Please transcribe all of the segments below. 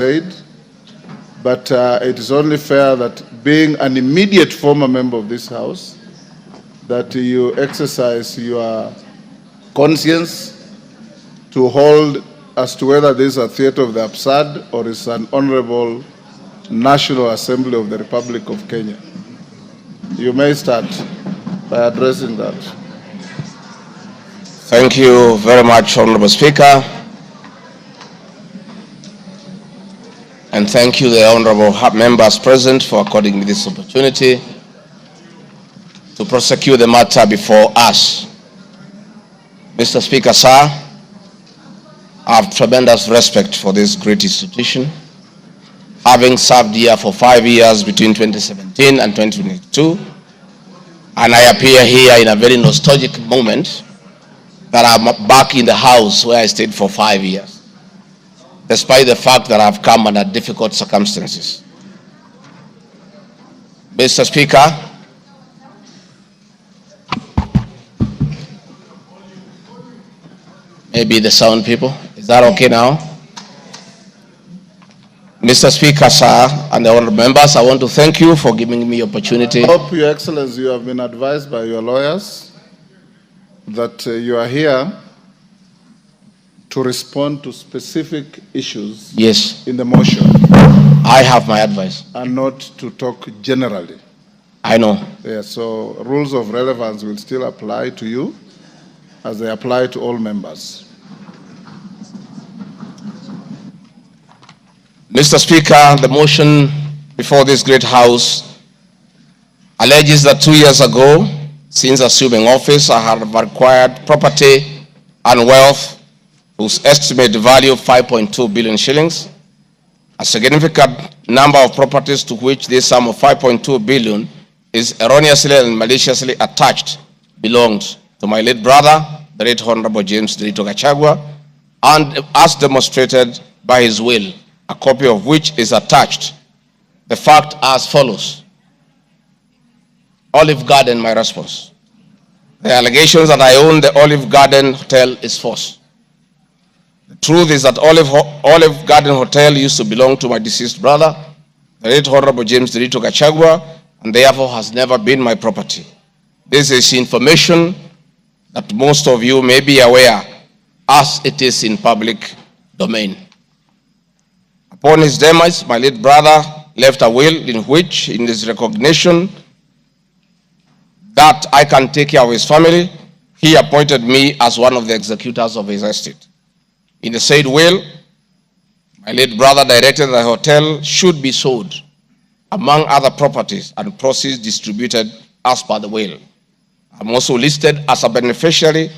said, but it is only fair that being an immediate former member of this House, that you exercise your conscience to hold as to whether this is a theater of the absurd or is an honorable National Assembly of the Republic of Kenya. You may start by addressing that. Thank you very much, Honorable Speaker. And thank you, the honorable members present, for according me this opportunity to prosecute the matter before us. Mr. Speaker, sir, I have tremendous respect for this great institution, having served here for 5 years between 2017 and 2022, and I appear here in a very nostalgic moment that I'm back in the house where I stayed for 5 years, despite the fact that I've come under difficult circumstances. Mr. Speaker, maybe the sound people, is that okay now? Mr. Speaker, sir, and the honorable members, I want to thank you for giving me opportunity. I hope, Your Excellency, you have been advised by your lawyers that you are here to respond to specific issues in the motion. I have my advice. And not to talk generally. I know. Yeah, so rules of relevance will still apply to you as they apply to all members. Mr. Speaker, the motion before this great House alleges that 2 years ago, since assuming office, I have acquired property and wealth whose estimated value of 5.2 billion shillings. A significant number of properties to which this sum of 5.2 billion is erroneously and maliciously attached belongs to my late brother, the late Honorable James Gachagua, and as demonstrated by his will, a copy of which is attached. The fact as follows. Olive Garden, my response. The allegations that I own the Olive Garden Hotel is false. The truth is that Olive Garden Hotel used to belong to my deceased brother, the late Honorable James Gachagua, and therefore has never been my property. This is information that most of you may be aware, as it is in public domain. Upon his demise, my late brother left a will in which, in his recognition that I can take care of his family, he appointed me as one of the executors of his estate. In the said will, my late brother directed that the hotel should be sold, among other properties, and proceeds distributed as per the will. I'm also listed as a beneficiary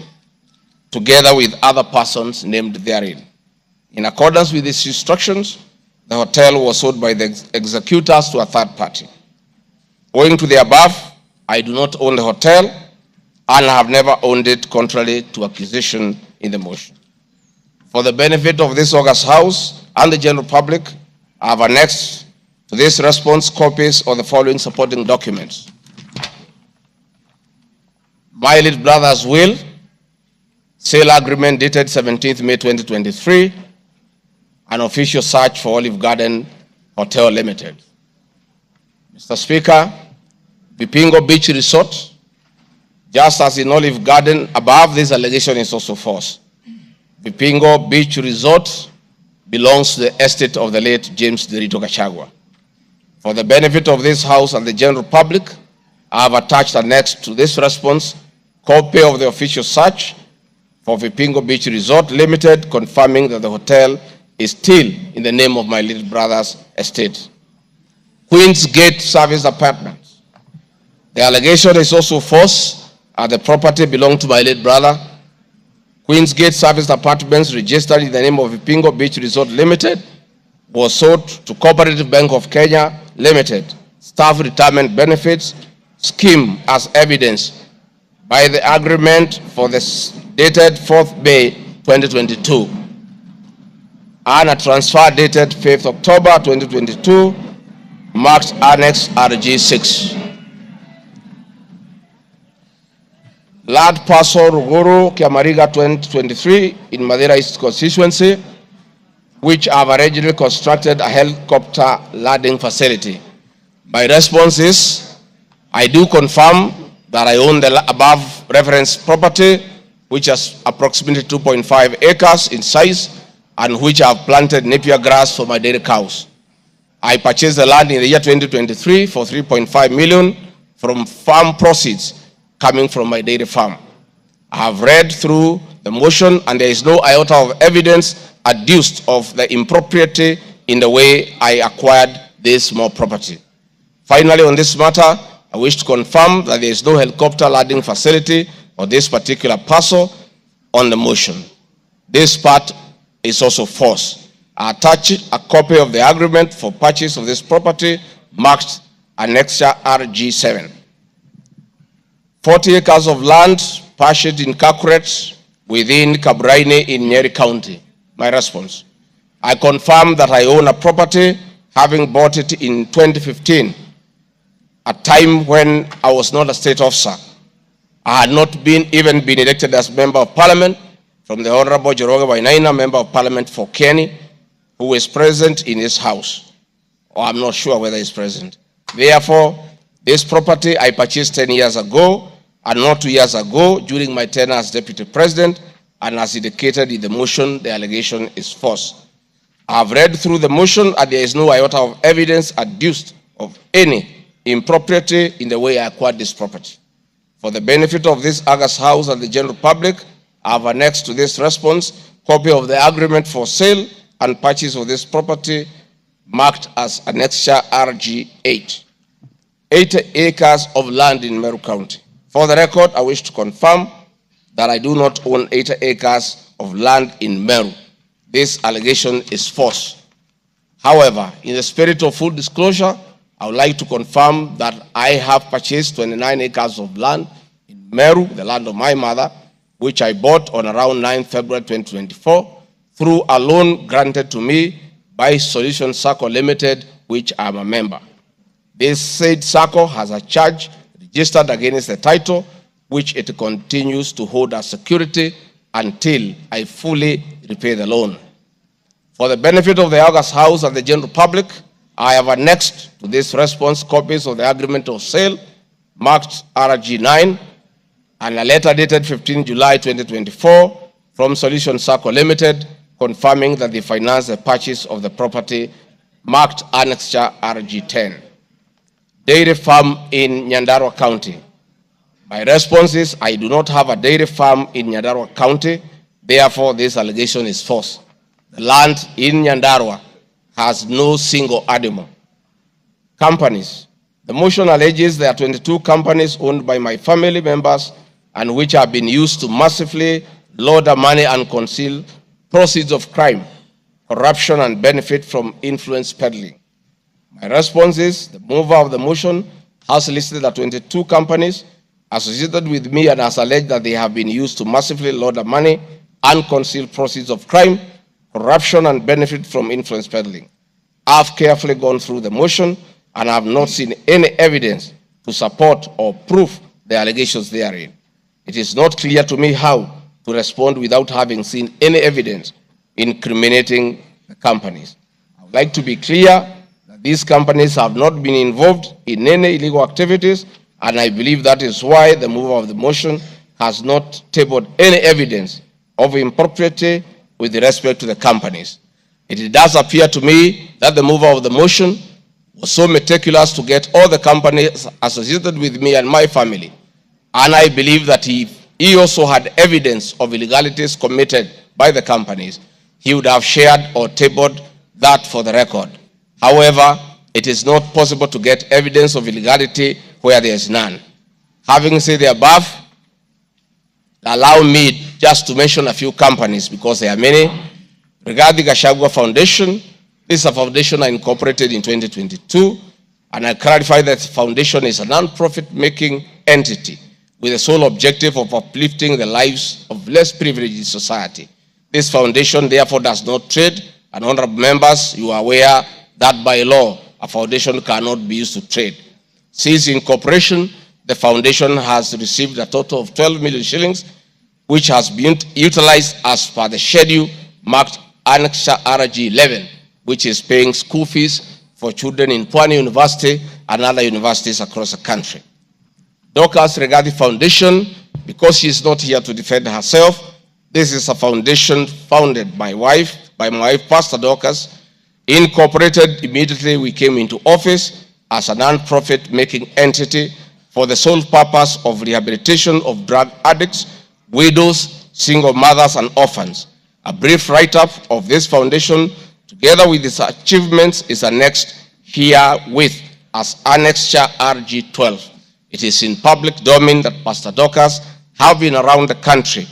together with other persons named therein. In accordance with these instructions, the hotel was sold by the executors to a third party. Owing to the above, I do not own the hotel and have never owned it, contrary to accusation in the motion. For the benefit of this august House and the general public, I have annexed to this response copies of the following supporting documents. My late brother's will, sale agreement dated 17th May 2023, an official search for Olive Garden Hotel Limited. Mr. Speaker, Vipingo Beach Resort, just as in Olive Garden, above this allegation is also false. Vipingo Beach Resort belongs to the estate of the late James Gachagua. For the benefit of this House and the general public, I have attached annexed to this response copy of the official search for Vipingo Beach Resort Limited, confirming that the hotel is still in the name of my little brother's estate. Queen's Gate Service Apartments. The allegation is also false, and the property belonged to my late brother. Queen's Gate Service Apartments, registered in the name of Vipingo Beach Resort Limited, was sold to Cooperative Bank of Kenya Limited, Staff Retirement Benefits Scheme, as evidenced by the agreement for the dated 4th May 2022 and a transfer dated 5th October 2022, marked Annex RG6. Land parcel Uhuru, Kiamariga 2023 in Madeira East constituency, which have originally constructed a helicopter landing facility. My response is, I do confirm that I own the above referenced property, which is approximately 2.5 acres in size, and which I have planted napier grass for my dairy cows. I purchased the land in the year 2023 for 3.5 million from farm proceeds coming from my dairy farm. I have read through the motion, and there is no iota of evidence adduced of the impropriety in the way I acquired this small property. Finally, on this matter, I wish to confirm that there is no helicopter landing facility or this particular parcel on the motion. This part is also false. I attach a copy of the agreement for purchase of this property marked Annexure RG7. 40 acres of land purchased in Kakuret within Kabraine in Nyeri County. My response, I confirm that I own a property having bought it in 2015, a time when I was not a state officer. I had not even been elected as Member of Parliament from the Honorable Joroge Wainaina, Member of Parliament for Kenny, who is present in his house. Or I'm not sure whether he's present. Therefore, this property I purchased 10 years ago and not 2 years ago during my tenure as Deputy President, and as indicated in the motion, the allegation is false. I have read through the motion and there is no iota of evidence adduced of any impropriety in the way I acquired this property. For the benefit of this August House and the general public, I have annexed to this response copy of the agreement for sale and purchase of this property marked as Annexure RG8. 80 acres of land in Meru County. For the record, I wish to confirm that I do not own 80 acres of land in Meru. This allegation is false. However, in the spirit of full disclosure, I would like to confirm that I have purchased 29 acres of land in Meru, the land of my mother, which I bought on around 9 February 2024 through a loan granted to me by Solution Circle Limited, which I am a member. This said circle has a charge registered against the title, which it continues to hold as security until I fully repay the loan. For the benefit of the August House and the general public, I have annexed to this response copies of the agreement of sale marked RG9 and a letter dated 15 July 2024 from Solution Circle Limited confirming that they financed the purchase of the property marked Annexure RG10. Dairy farm in Nyandarua County. My response is I do not have a dairy farm in Nyandarua County, therefore this allegation is false. The land in Nyandarua has no single animal. Companies. The motion alleges there are 22 companies owned by my family members and which have been used to massively launder money and conceal proceeds of crime, corruption, and benefit from influence peddling. My response is the mover of the motion has listed the 22 companies associated with me and has alleged that they have been used to massively launder money and conceal proceeds of crime, corruption, and benefit from influence peddling. I have carefully gone through the motion and have not seen any evidence to support or prove the allegations therein. It is not clear to me how to respond without having seen any evidence incriminating the companies. I would like to be clear that these companies have not been involved in any illegal activities, and I believe that is why the mover of the motion has not tabled any evidence of impropriety with respect to the companies. It does appear to me that the mover of the motion was so meticulous to get all the companies associated with me and my family, and I believe that he also had evidence of illegalities committed by the companies, he would have shared or tabled that for the record. However, it is not possible to get evidence of illegality where there is none. Having said the above, allow me just to mention a few companies because there are many. Regarding Gachagua Foundation, this is a foundation I incorporated in 2022, and I clarify that the foundation is a non-profit making entity with the sole objective of uplifting the lives of less privileged in society. This foundation therefore does not trade, and honorable members, you are aware that by law, a foundation cannot be used to trade. Since incorporation, the foundation has received a total of 12 million shillings, which has been utilized as per the schedule marked Annexure RG 11, which is paying school fees for children in Pwani University and other universities across the country. Dorcas Regadi Foundation, because she is not here to defend herself, this is a foundation founded by my wife, Pastor Dorcas, incorporated immediately we came into office as a non-profit making entity for the sole purpose of rehabilitation of drug addicts, widows, single mothers, and orphans. A brief write-up of this foundation, together with its achievements, is annexed herewith as Annexure RG 12. It is in public domain that Pastor Dorcas have been around the country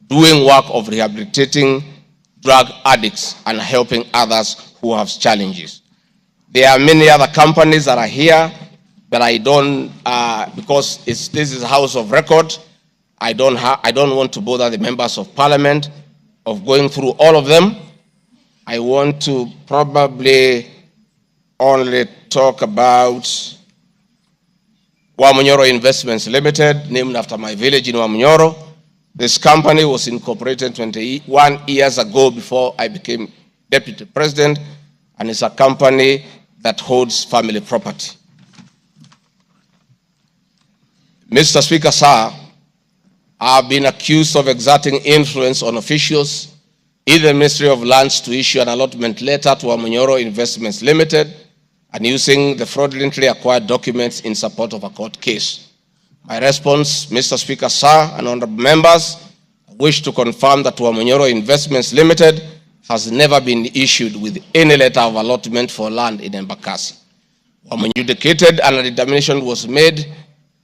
doing work of rehabilitating drug addicts and helping others who have challenges. There are many other companies that are here, but I don't, because this is a house of record, I don't want to bother the members of parliament of going through all of them. I want to probably only talk about Manyora Investments Limited, named after my village in Manyora. This company was incorporated 21 years ago before I became deputy president, and it's a company that holds family property. Mr. Speaker, sir, I've been accused of exerting influence on officials in the Ministry of Lands to issue an allotment letter to Manyora Investments Limited and using the fraudulently acquired documents in support of a court case. My response, Mr. Speaker, sir, and honorable members, I wish to confirm that Manyora Investments Limited has never been issued with any letter of allotment for land in Embakasi. When adjudicated and a determination was made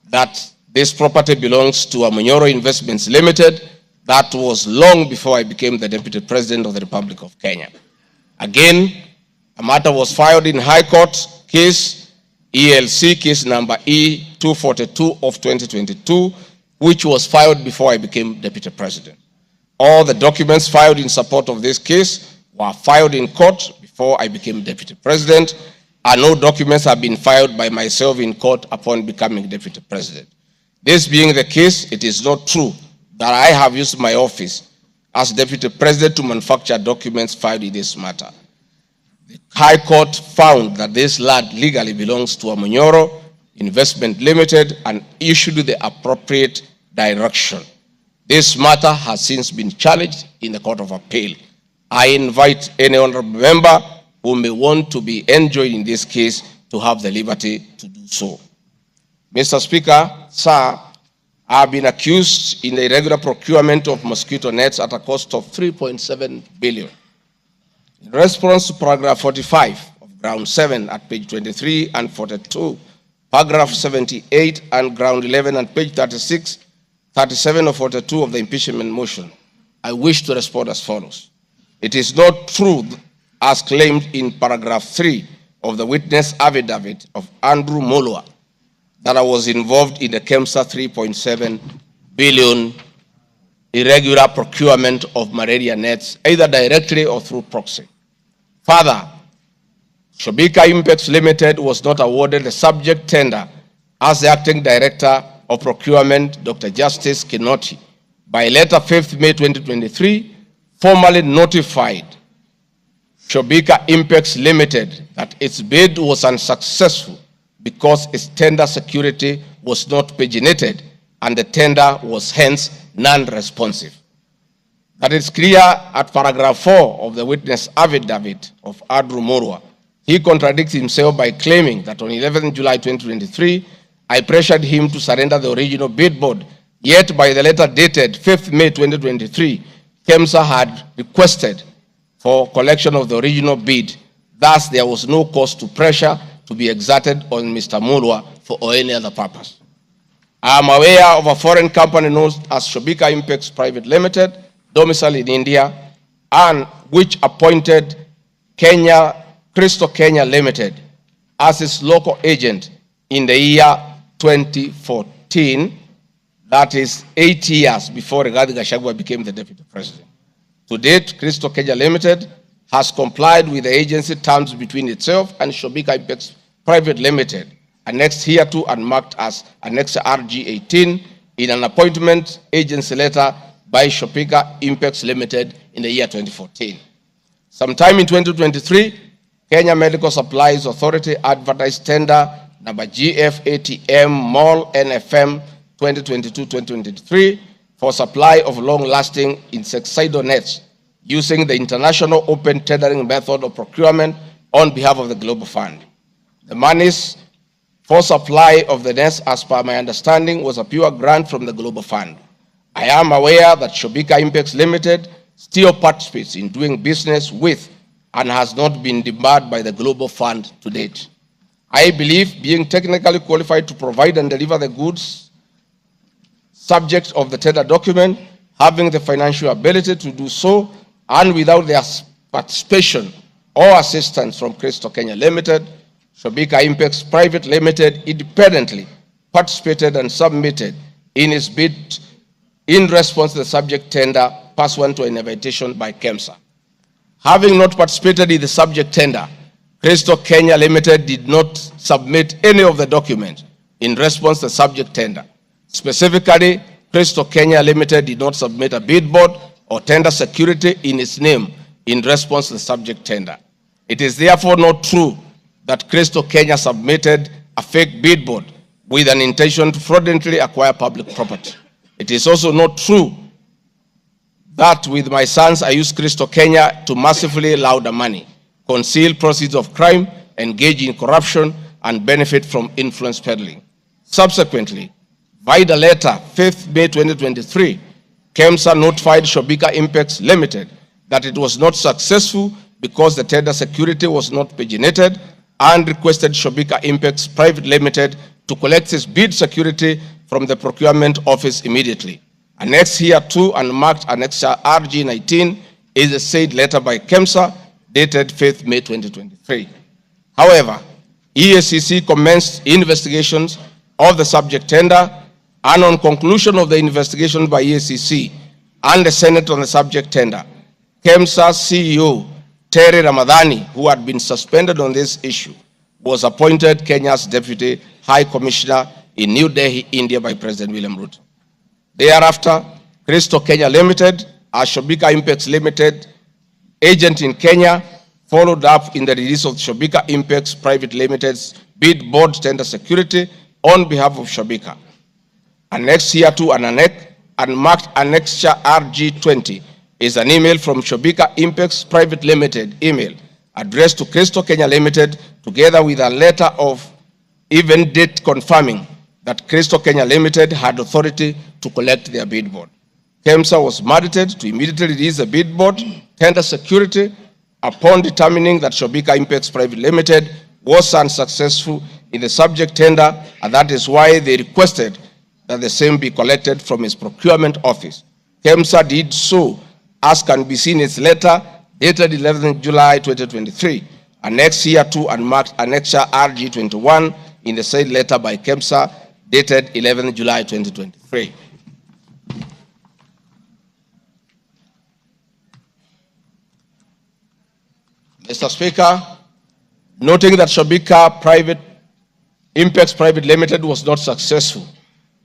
that this property belongs to Manyora Investments Limited, that was long before I became the Deputy President of the Republic of Kenya. Again, a matter was filed in High Court, case ELC, case number E242 of 2022, which was filed before I became Deputy President. All the documents filed in support of this case were filed in court before I became Deputy President, and no documents have been filed by myself in court upon becoming Deputy President. This being the case, it is not true that I have used my office as Deputy President to manufacture documents filed in this matter. The High Court found that this land legally belongs to Manyora Investment Limited and issued the appropriate direction. This matter has since been challenged in the Court of Appeal. I invite any honorable member who may want to be enjoined in this case to have the liberty to do so. Mr. Speaker, sir, I have been accused in the irregular procurement of mosquito nets at a cost of 3.7 billion. In response to paragraph 45 of ground 7 at page 23 and 42, paragraph 78 and ground 11 and page 36, 37 or 42 of the impeachment motion, I wish to respond as follows. It is not true, as claimed in paragraph 3 of the witness affidavit of Andrew Mulwa, that I was involved in the KEMSA 3.7 billion irregular procurement of malaria nets, either directly or through proxy. Further, Shobika Impacts Limited was not awarded the subject tender as the acting director of procurement, Dr. Justice Kinoti, by letter 5th May 2023, formally notified Shobika Impacts Limited that its bid was unsuccessful because its tender security was not paginated and the tender was hence non-responsive. That is clear at paragraph 4 of the witness affidavit of Andrew Mulwa. He contradicts himself by claiming that on 11 July 2023, I pressured him to surrender the original bid board, yet by the letter dated 5th May 2023, KEMSA had requested for collection of the original bid. Thus, there was no cause to pressure to be exerted on Mr. Mulwa for any other purpose. I am aware of a foreign company known as Shobika Impacts Private Limited, domiciled in India, and which appointed Crystal Kenya Limited as its local agent in the year 2014, that is 8 years before Gachagua became the deputy president. To date, Crystal Kenya Limited has complied with the agency terms between itself and Shobika Impacts Private Limited, annexed hereto and marked as Annex RG 18 in an appointment agency letter by Shobika Impacts Limited in the year 2014. Sometime in 2023, Kenya Medical Supplies Authority advertised tender number GF-ATM MOL NFM 2022-2023 for supply of long-lasting insecticidal nets using the international open tendering method of procurement on behalf of the Global Fund. The monies for supply of the nets, as per my understanding, was a pure grant from the Global Fund. I am aware that Shobika Impex Limited still participates in doing business with and has not been debarred by the Global Fund to date. I believe being technically qualified to provide and deliver the goods subject of the tender document, having the financial ability to do so, and without their participation or assistance from Crystal Kenya Limited, Shobika Impex Private Limited independently participated and submitted in its bid in response to the subject tender pursuant to an invitation by KEMSA. Having not participated in the subject tender, Crystal Kenya Limited did not submit any of the documents in response to the subject tender. Specifically, Crystal Kenya Limited did not submit a bid board or tender security in its name in response to the subject tender. It is therefore not true that Crystal Kenya submitted a fake bid board with an intention to fraudulently acquire public property. It is also not true that with my sons I used Crystal Kenya to massively launder money, conceal proceeds of crime, engage in corruption, and benefit from influence peddling. Subsequently, via the letter 5th May 2023, KEMSA notified Shobika Impex Limited that it was not successful because the tender security was not paginated, and requested Shobika Impex Private Limited to collect its bid security from the procurement office immediately. Annexed hereto and marked Annexure RG19 is a said letter by KEMSA dated 5th May 2023. However, EACC commenced investigations of the subject tender, and on conclusion of the investigation by EACC and the Senate on the subject tender, KEMSA CEO Terry Ramadhani, who had been suspended on this issue, was appointed Kenya's Deputy High Commissioner in New Delhi, India by President William Ruto. Thereafter, Crystal Kenya Limited, as Shobika Impex Limited agent in Kenya, followed up in the release of Shobika Impex Private Limited's bid board tender security on behalf of Shobika. Annexed hereto and marked Annexure RG20 is an email from Shobika Impex Private Limited email addressed to Crystal Kenya Limited, together with a letter of even date confirming that Crystal Kenya Limited had authority to collect their bid board. KEMSA was mandated to immediately release the bid board tender security upon determining that Shobika Impex Private Limited was unsuccessful in the subject tender, and that is why they requested that the same be collected from its procurement office. KEMSA did so, as can be seen in its letter dated 11th July 2023, annexed hereto and marked Annexure RG21 in the said letter by KEMSA dated 11th July 2023. Mr. Speaker, noting that Shobika Impex Private Limited was not successful,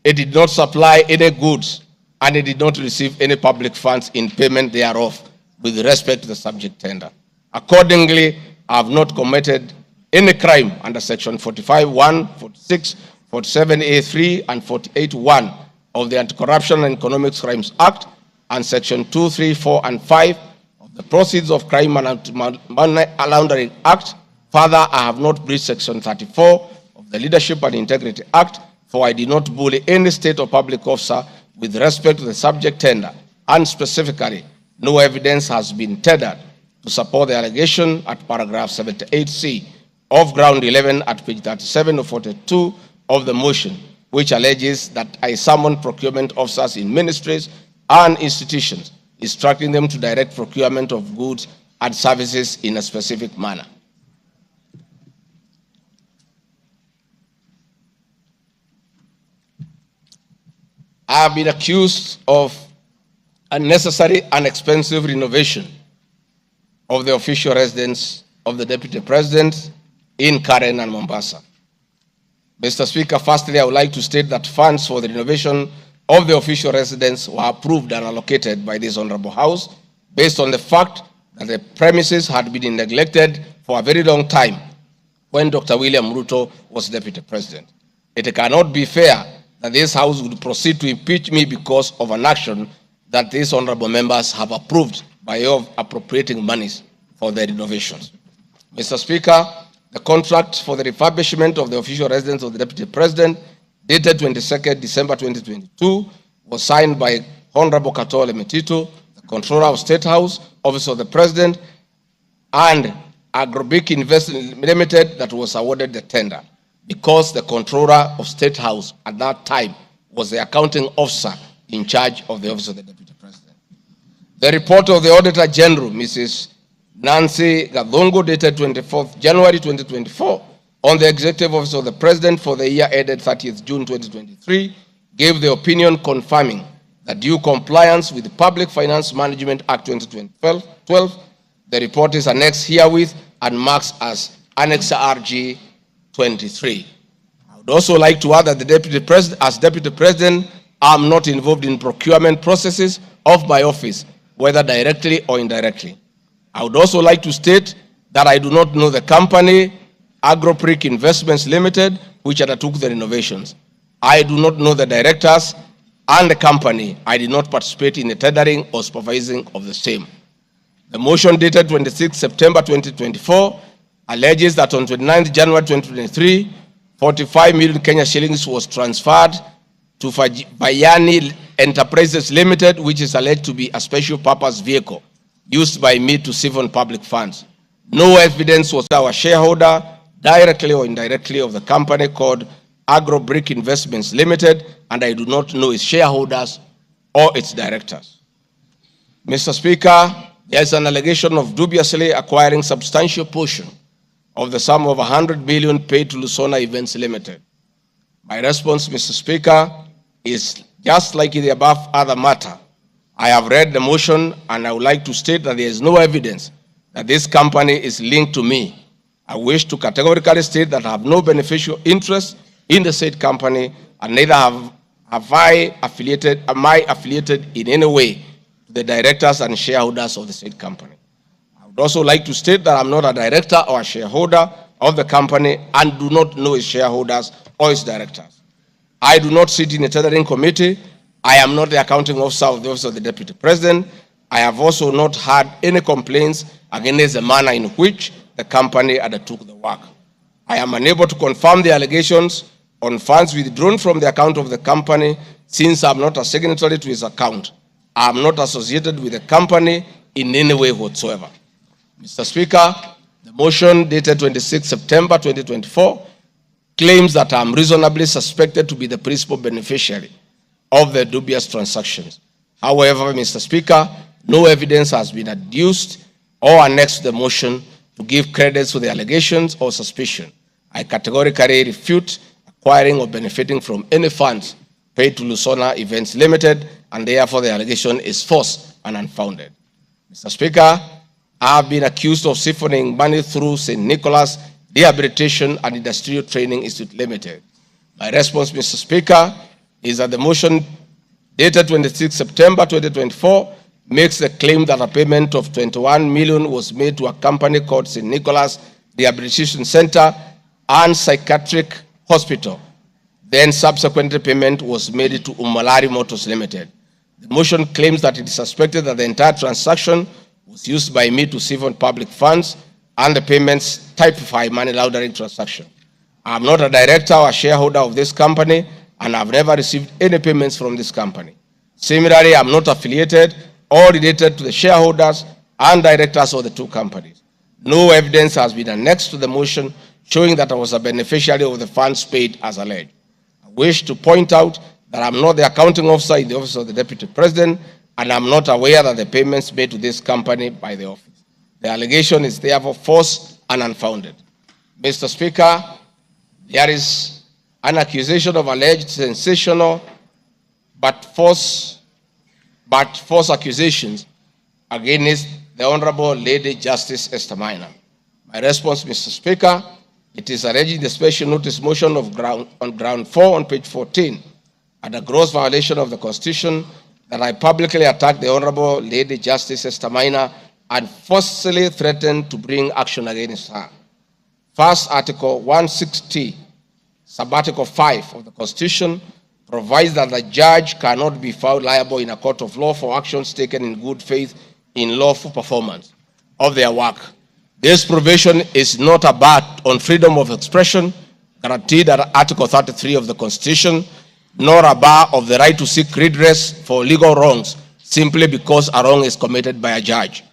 it did not supply any goods and it did not receive any public funds in payment thereof with respect to the subject tender. Accordingly, I have not committed any crime under Section 45(1), 46, 47(a)(3), and 48(1) of the Anti-Corruption and Economic Crimes Act, and Section 2, 3, 4, and 5 of the Proceeds of Crime and Money Laundering Act. Further, I have not breached Section 34 of the Leadership and Integrity Act, for I did not bully any state or public officer with respect to the subject tender, and specifically, no evidence has been tendered to support the allegation at paragraph 78C of ground 11 at page 37 of 42 of the motion, which alleges that I summoned procurement officers in ministries and institutions, instructing them to direct procurement of goods and services in a specific manner. I have been accused of unnecessary and expensive renovation of the official residence of the Deputy President in Karen and Mombasa. Mr. Speaker, firstly, I would like to state that funds for the renovation of the official residence were approved and allocated by this Honorable House based on the fact that the premises had been neglected for a very long time when Dr. William Ruto was Deputy President. It cannot be fair that this House would proceed to impeach me because of an action that these honorable members have approved by way of appropriating monies for their renovations. Mr. Speaker, the contract for the refurbishment of the official residence of the Deputy President, dated 22nd December 2022, was signed by Honorable Katole Metito, the Controller of State House, Office of the President, and Agrobic Investment Limited that was awarded the tender because the Controller of State House at that time was the accounting officer in charge of the Office of the Deputy President. The report of the Auditor General, Mrs. Nancy Gadongo, dated 24th January 2024, on the Executive Office of the President for the year ended 30th June 2023, gave the opinion confirming that due compliance with the Public Finance Management Act 2012, the report is annexed herewith and marks as Annex RG 23. I would also like to add that the Deputy President, as Deputy President, I am not involved in procurement processes of my office, whether directly or indirectly. I would also like to state that I do not know the company, Agropric Investments Limited, which undertook the renovations. I do not know the directors and the company. I did not participate in the tendering or supervising of the same. The motion dated 26 September 2024 alleges that on 29 January 2023, 45 million Kenya shillings was transferred to Bayani Enterprises Limited, which is alleged to be a special purpose vehicle used by me to siphon public funds. No evidence was our shareholder, directly or indirectly, of the company called Agrobrick Investments Limited, and I do not know its shareholders or its directors. Mr. Speaker, there is an allegation of dubiously acquiring substantial portion of the sum of 100 million paid to Lusona Events Limited. My response, Mr. Speaker, is just like in the above other matter. I have read the motion and I would like to state that there is no evidence that this company is linked to me. I wish to categorically state that I have no beneficial interest in the said company, and neither am I affiliated in any way to the directors and shareholders of the said company. I would also like to state that I'm not a director or a shareholder of the company and do not know its shareholders or its directors. I do not sit in a tendering committee. I am not the accounting officer of the Office of the Deputy President. I have also not had any complaints against the manner in which the company undertook the work. I am unable to confirm the allegations on funds withdrawn from the account of the company since I am not a signatory to its account. I am not associated with the company in any way whatsoever. Mr. Speaker, the motion dated 26 September 2024 claims that I am reasonably suspected to be the principal beneficiary of the dubious transactions. However, Mr. Speaker, no evidence has been adduced or annexed to the motion to give credit to the allegations or suspicion. I categorically refute acquiring or benefiting from any funds paid to Lusona Events Limited, and therefore the allegation is false and unfounded. Mr. Speaker, I have been accused of siphoning money through St. Nicholas Rehabilitation and Industrial Training Institute Limited. My response, Mr. Speaker, is that the motion dated 26 September 2024 makes the claim that a payment of 21 million was made to a company called St. Nicholas Rehabilitation Center and Psychiatric Hospital. Then subsequent payment was made to Umalari Motors Limited. The motion claims that it is suspected that the entire transaction was used by me to siphon public funds and the payments typify money laundering transaction. I am not a director or a shareholder of this company and I have never received any payments from this company. Similarly, I am not affiliated or related to the shareholders and directors of the two companies. No evidence has been annexed to the motion showing that I was a beneficiary of the funds paid as alleged. I wish to point out that I am not the accounting officer in the Office of the Deputy President and I am not aware that the payments made to this company by the office. The allegation is therefore false and unfounded. Mr. Speaker, there is an accusation of alleged sensational but false accusations against the Honorable Lady Justice Esther Minor. My response, Mr. Speaker, it is alleged in the special notice motion on ground 4 on page 14 at a gross violation of the Constitution that I publicly attacked the Honorable Lady Justice Esther Maina and forcefully threatened to bring action against her. First, Article 160, Subarticle 5 of the Constitution provides that the judge cannot be found liable in a court of law for actions taken in good faith in lawful performance of their work. This provision is not a bar on freedom of expression guaranteed at Article 33 of the Constitution, nor a bar of the right to seek redress for legal wrongs simply because a wrong is committed by a judge.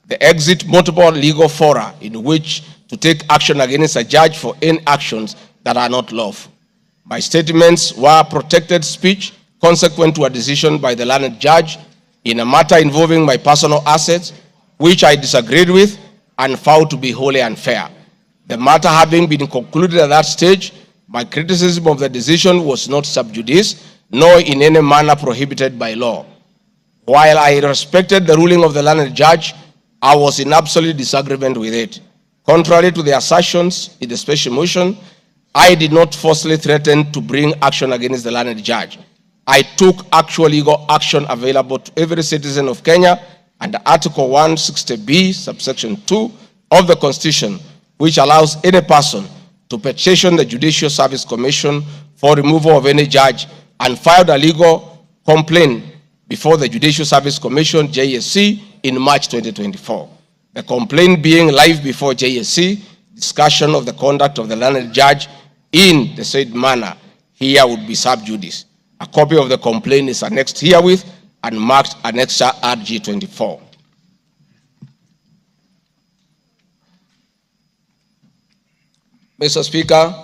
They exit multiple legal fora in which to take action against a judge for any actions that are not lawful. My statements were protected speech consequent to a decision by the learned judge in a matter involving my personal assets, which I disagreed with and found to be wholly unfair. The matter having been concluded at that stage, my criticism of the decision was not sub judice, nor in any manner prohibited by law. While I respected the ruling of the learned judge, I was in absolute disagreement with it. Contrary to the assertions in the special motion, I did not falsely threaten to bring action against the learned judge. I took actual legal action available to every citizen of Kenya under Article 160B, subsection 2 of the Constitution, which allows any person to petition the Judicial Service Commission for removal of any judge and filed a legal complaint before the Judicial Service Commission, JSC, in March 2024. The complaint being live before JSC, discussion of the conduct of the learned judge in the said manner here would be sub judice. A copy of the complaint is annexed herewith and marked Annexure RG 24. Mr. Speaker,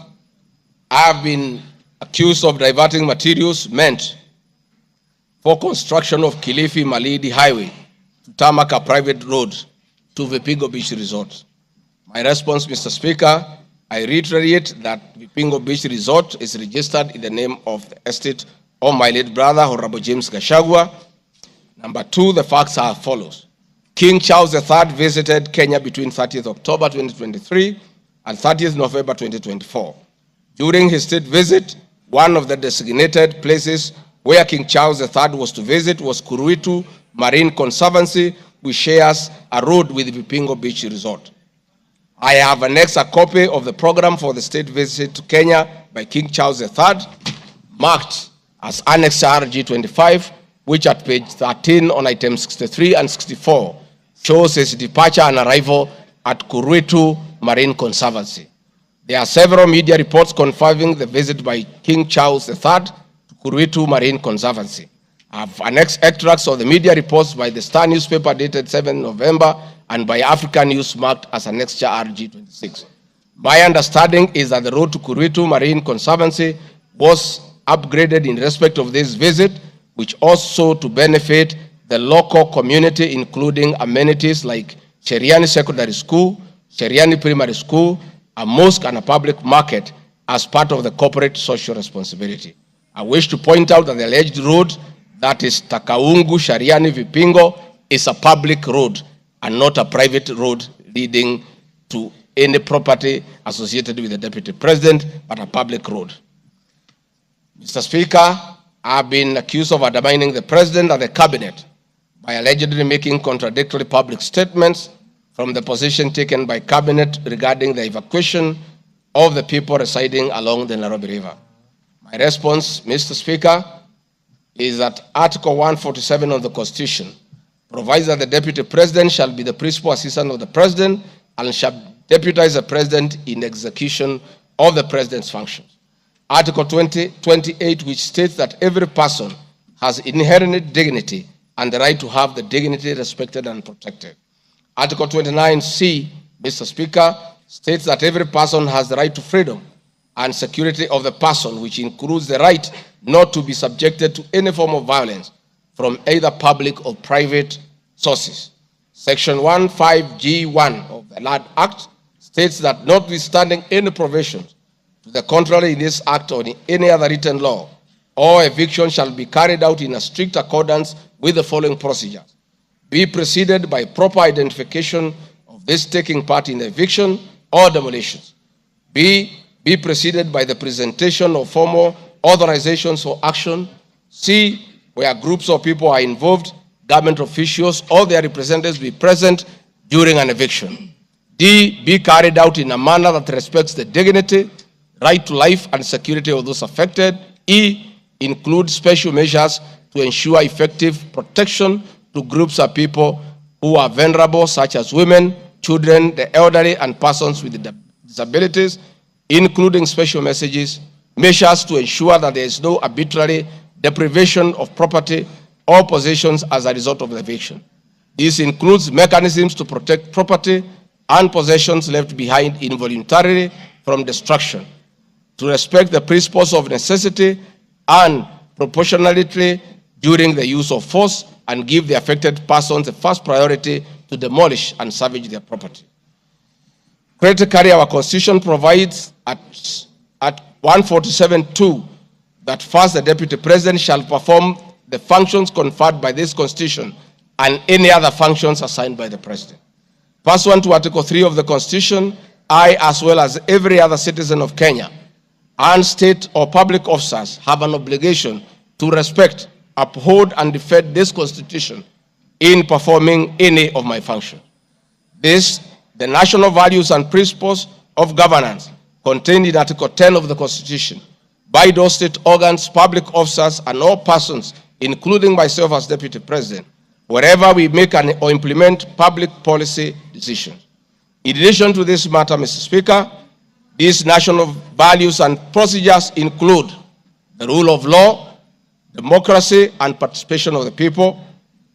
I have been accused of diverting materials meant for construction of Kilifi Malindi Highway to tarmac a private road to Vipingo Beach Resort. My response, Mr. Speaker, I reiterate that Vipingo Beach Resort is registered in the name of the estate of my late brother, Honorable James Gachagua. Number two, the facts are as follows. King Charles III visited Kenya between 30th October 2023 and 30th November 2024. During his state visit, one of the designated places where King Charles III was to visit was Kuruitu Marine Conservancy, which shares a road with Vipingo Beach Resort. I have annexed a copy of the program for the state visit to Kenya by King Charles III, marked as Annex RG 25, which at page 13 on items 63 and 64 shows his departure and arrival at Kuruitu Marine Conservancy. There are several media reports confirming the visit by King Charles III to Kuruitu Marine Conservancy. I have annexed extracts of the media reports by the Star newspaper dated 7 November and by African News marked as Annexure RG 26. My understanding is that the road to Kuruitu Marine Conservancy was upgraded in respect of this visit, which also to benefit the local community, including amenities like Cheriani Secondary School, Cheriani Primary School, a mosque and a public market as part of the corporate social responsibility. I wish to point out that the alleged road, that is Takaungu Shariani Vipingo, is a public road and not a private road leading to any property associated with the Deputy President, but a public road. Mr. Speaker, I have been accused of undermining the President and the Cabinet by allegedly making contradictory public statements from the position taken by Cabinet regarding the evacuation of the people residing along the Nairobi River. My response, Mr. Speaker, is that Article 147 of the Constitution provides that the Deputy President shall be the principal assistant of the President and shall deputize the President in execution of the President's functions. Article 28, which states that every person has inherent dignity and the right to have the dignity respected and protected. Article 29C, Mr. Speaker, states that every person has the right to freedom and security of the person, which includes the right not to be subjected to any form of violence from either public or private sources. Section 15G1 of the Land Act states that notwithstanding any provisions to the contrary in this act or in any other written law, all eviction shall be carried out in a strict accordance with the following procedures. Be preceded by proper identification of this taking part in eviction or demolitions. Be preceded by the presentation of formal authorizations for action. C, where groups of people are involved, government officials or their representatives be present during an eviction. D, be carried out in a manner that respects the dignity, right to life and security of those affected. E, include special measures to ensure effective protection to groups of people who are vulnerable, such as women, children, the elderly, and persons with disabilities, including special measures to ensure that there is no arbitrary deprivation of property or possessions as a result of the eviction. This includes mechanisms to protect property and possessions left behind involuntarily from destruction, to respect the principles of necessity and proportionality during the use of force, and give the affected persons the first priority to demolish and salvage their property. Critically, our Constitution provides at 147(2) that first the Deputy President shall perform the functions conferred by this Constitution and any other functions assigned by the President. Pursuant to Article 3 of the Constitution, I, as well as every other citizen of Kenya, and state or public officers have an obligation to respect, uphold, and defend this Constitution in performing any of my functions. This, the national values and principles of governance contained in Article 10 of the Constitution by those state organs, public officers, and all persons, including myself as Deputy President, wherever we make or implement public policy decisions. In addition to this matter, Mr. Speaker, these national values and procedures include the rule of law, democracy and participation of the people,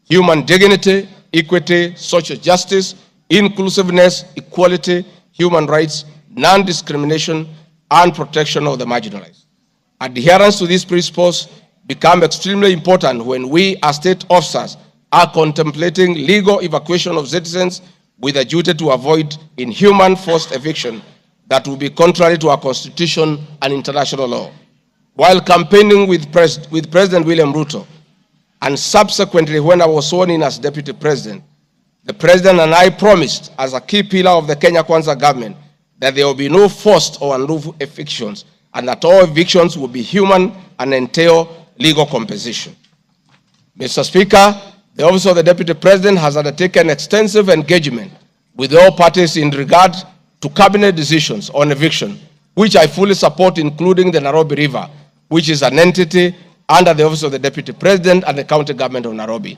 human dignity, equity, social justice, inclusiveness, equality, human rights, non-discrimination, and protection of the marginalized. Adherence to these principles become extremely important when we as state officers are contemplating legal evacuation of citizens with a duty to avoid inhuman forced eviction that will be contrary to our Constitution and international law. While campaigning with President William Ruto, and subsequently when I was sworn in as Deputy President, the President and I promised as a key pillar of the Kenya Kwanza government that there will be no forced or unlawful evictions, and that all evictions will be human and entail legal compensation. Mr. Speaker, the Office of the Deputy President has undertaken extensive engagement with all parties in regard to cabinet decisions on eviction, which I fully support, including the Nairobi River, which is an entity under the Office of the Deputy President and the County Government of Nairobi.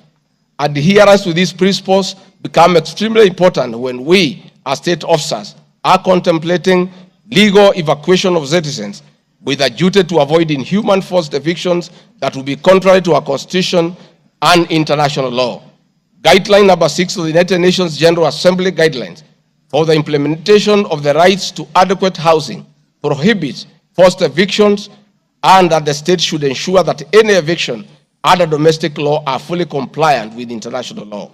Adherence to these principles become extremely important when we, as state officers, are contemplating legal evacuation of citizens with a duty to avoid inhuman forced evictions that will be contrary to our Constitution and international law. Guideline number 6 of the United Nations General Assembly Guidelines for the implementation of the rights to adequate housing prohibits forced evictions, and that the state should ensure that any eviction under domestic law are fully compliant with international law.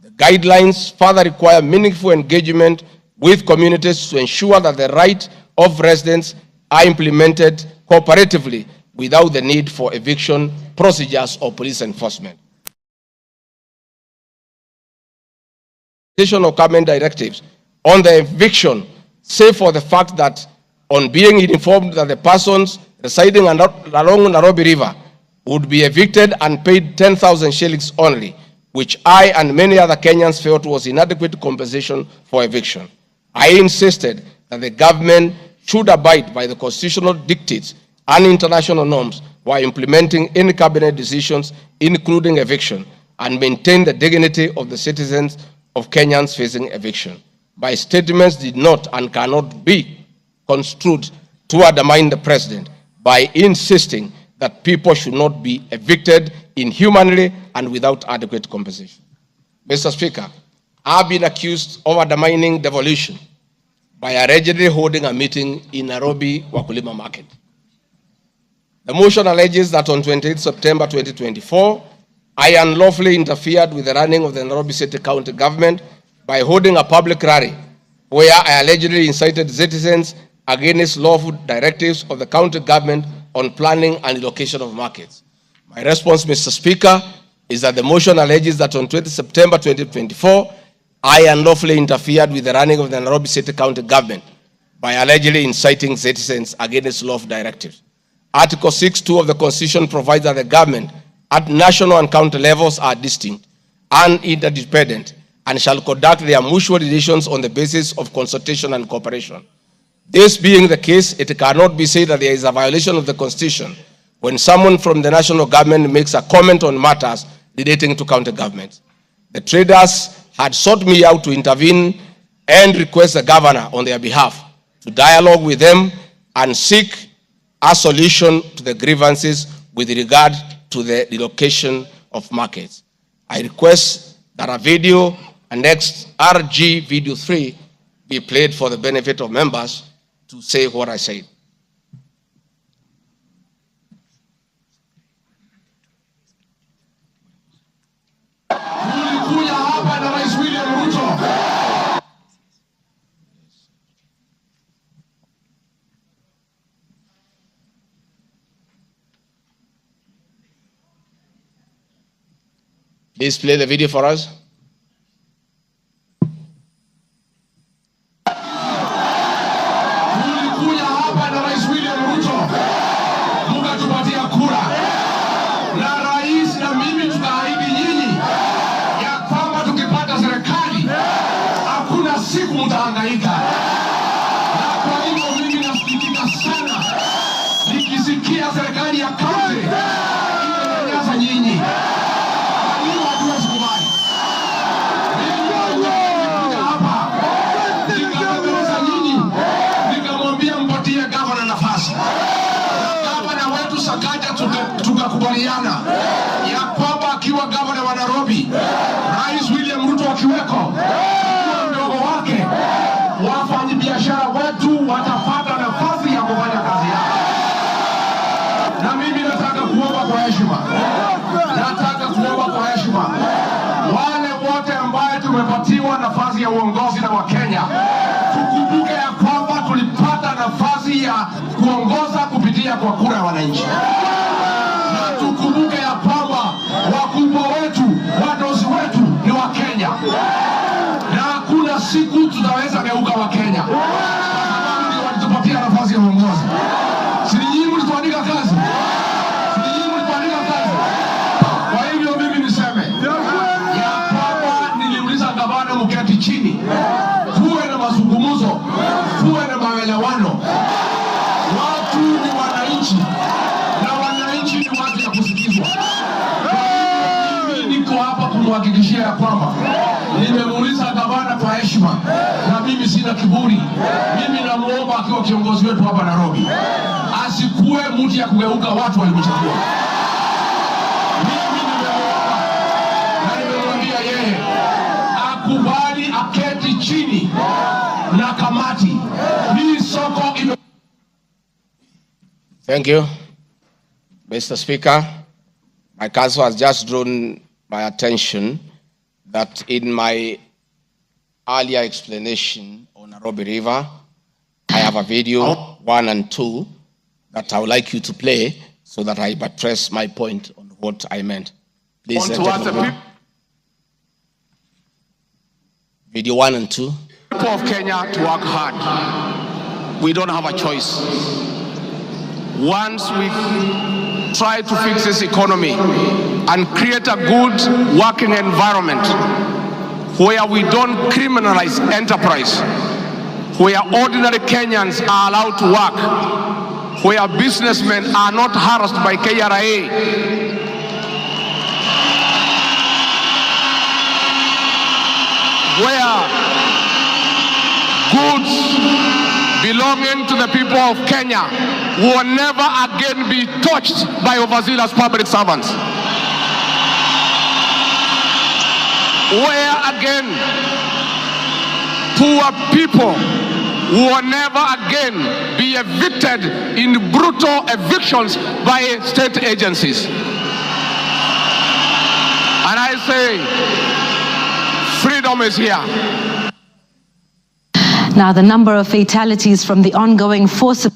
The guidelines further require meaningful engagement with communities to ensure that the rights of residents are implemented cooperatively without the need for eviction procedures or police enforcement. Of government directives on the eviction, save for the fact that on being informed that the persons residing along Nairobi River would be evicted and paid 10,000 shillings only, which I and many other Kenyans felt was inadequate compensation for eviction. I insisted that the government should abide by the constitutional dictates and international norms while implementing any cabinet decisions, including eviction, and maintain the dignity of the citizens of Kenyans facing eviction. My statements did not and cannot be construed to undermine the President by insisting that people should not be evicted inhumanly and without adequate compensation. Mr. Speaker, I've been accused of undermining devolution by allegedly holding a meeting in Nairobi Wakulima Market. The motion alleges that on 28 September 2024, I unlawfully interfered with the running of the Nairobi City County government by holding a public rally where I allegedly incited citizens against lawful directives of the county government on planning and allocation of markets. My response, Mr. Speaker, is that the motion alleges that on 20 September 2024, I unlawfully interfered with the running of the Nairobi City County government by allegedly inciting citizens against lawful directives. Article 6(2) of the Constitution provides that the government at national and county levels are distinct and interdependent and shall conduct their mutual relations on the basis of consultation and cooperation. This being the case, it cannot be said that there is a violation of the Constitution when someone from the national government makes a comment on matters relating to county government. The traders had sought me out to intervene and request the governor on their behalf to dialogue with them and seek a solution to the grievances with regard to the relocation of markets. I request that a video annexed RG video 3 be played for the benefit of members to say what I said. Please play the video for us. Tulikuja hapa na Rais William Ruto, mkatupatia kura, na rais na mimi tukaahidi nyinyi ya kwamba tukipata serikali hakuna siku mtahangaika. Na kwa hivyo mimi nasikitika sana nikisikia serikali ya kaunti inanyanyasa nyinyi. Tukakubaliana ya kwamba akiwa gavana wa Nairobi, Rais William Ruto akiweko, mdogo wake, wafanyi biashara wetu watapata nafasi ya kufanya kazi yao. Na mimi nataka kuomba kwa heshima, wale wote ambaye tumepatiwa nafasi ya uongozi na Wakenya, tukumbuke ya kwamba tulipata nafasi ya kuongoza kupitia kwa kura ya wananchi. Tukumbuke ya kwamba wakubwa wetu, wadosi wetu ni Wakenya, na hakuna siku tutaweza geuka Wakenya kwa sababu ndio walitupatia nafasi ya uongozi. Si nyinyi mlituandika kazi? Kwa hivyo mimi niseme ya kwamba niliuliza gavana mketi chini, tuwe na mazungumzo, tuwe na maelewano. Watu ni wananchi na wananchi ni watu ya kusikizwa. Mimi niko hapa kumhakikishia ya kwamba nimemuuliza gavana kwa heshima, na mimi sina kiburi. Mimi namuomba akiwa kiongozi wetu hapa Nairobi, asikuwe mtu ya kugeuka watu walimchagua. Mimi nimemuomba na nimemwambia yeye akubali aketi chini na kamati. Hii soko ime... Thank you, Mr. Speaker. My counsel has just drawn my attention that in my earlier explanation on Nairobi River, I have a video 1 and 2 that I would like you to play so that I buttress my point on what I meant. Please, video 1 and 2. People of Kenya to work hard. We don't have a choice. Once we try to fix this economy and create a good working environment where we don't criminalize enterprise, where ordinary Kenyans are allowed to work, where businessmen are not harassed by KRA, where goods belonging to the people of Kenya will never again be touched by overzealous public servants. Where again poor people will never again be evicted in brutal evictions by state agencies. And I say, freedom is here. Now, the number of fatalities from the ongoing forcible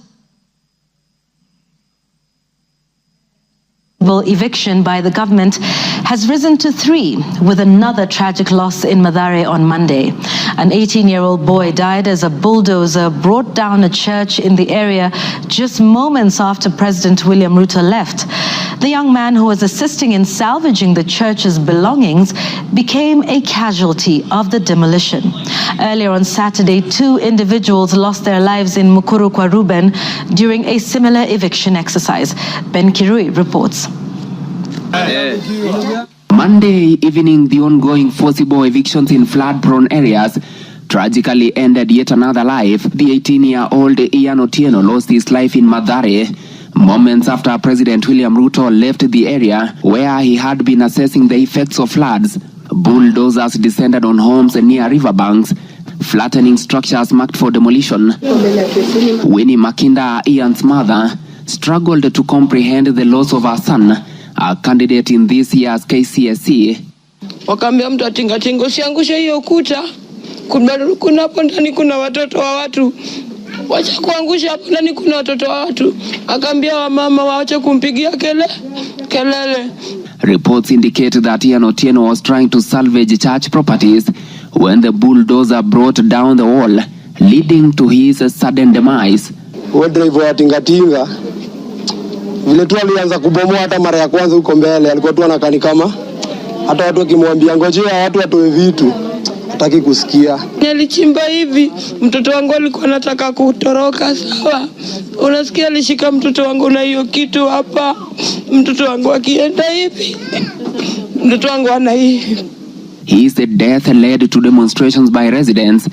eviction by the government has risen to 3, with another tragic loss in Mathare on Monday. An 18-year-old boy died as a bulldozer brought down a church in the area just moments after President William Ruto left. The young man who was assisting in salvaging the church's belongings became a casualty of the demolition. Earlier on Saturday, 2 individuals lost their lives in Mukuru kwa Ruben during a similar eviction exercise. Ben Kirui reports. Monday evening, the ongoing forcible evictions in flood-prone areas tragically ended yet another life. The 18-year-old Ian Otieno lost his life in Mathare moments after President William Ruto left the area where he had been assessing the effects of floods. Bulldozers descended on homes near riverbanks, flattening structures marked for demolition. Winnie Makinda, Ian's mother, struggled to comprehend the loss of her son, a candidate in this year's KCSE. Wakambia mtu atingatinga usiangushe hiyo kuta. Kuna hapo ndani kuna watoto wa watu. Wacha kuangusha hapo ndani kuna watoto wa watu. Akaambia wamama waache kumpigia kelele. Reports indicate that Ian Otieno was trying to salvage church properties when the bulldozer brought down the wall, leading to his sudden demise. Driver wa tingatinga vile tu alianza kubomoa hata mara ya kwanza huko mbele, alikuwa tu anakani kama hata watu wakimwambia ngojea watu watoe vitu hataki kusikia. Nilichimba hivi, mtoto wangu alikuwa anataka kutoroka, sawa. Unasikia alishika mtoto wangu na hiyo kitu hapa. Mtoto wangu akienda hivi, mtoto wangu ana hivi. His death led to demonstrations by residents,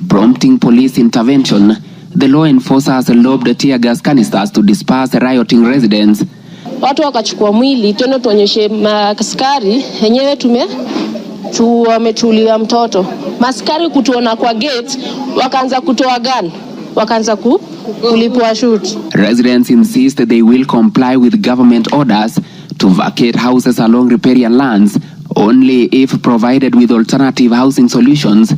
prompting police intervention. The law enforcers lobbed tear gas canisters to disperse rioting residents. Watu wakachukua mwili tena tuonyeshe maskari yenyewe wametulia mtoto. Maskari kutuona kwa gate wakaanza kutoa gun. Wakaanza kulipua shoot. Residents insist they will comply with government orders to vacate houses along riparian lands only if provided with alternative housing solutions.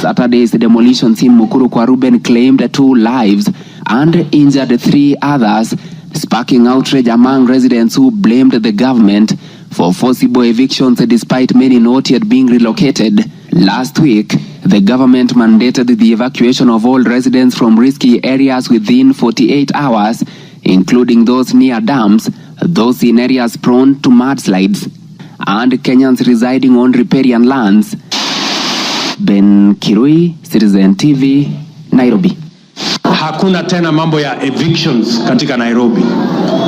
Saturday's demolitions in Mukuru kwa Ruben claimed 2 lives and injured 3 others, sparking outrage among residents who blamed the government for forcible evictions despite many not yet being relocated. Last week, the government mandated the evacuation of all residents from risky areas within 48 hours, including those near dams, those in areas prone to mudslides, and Kenyans residing on riparian lands. Ben Kirui, Citizen TV, Nairobi. Hakuna tena mambo ya evictions katika Nairobi.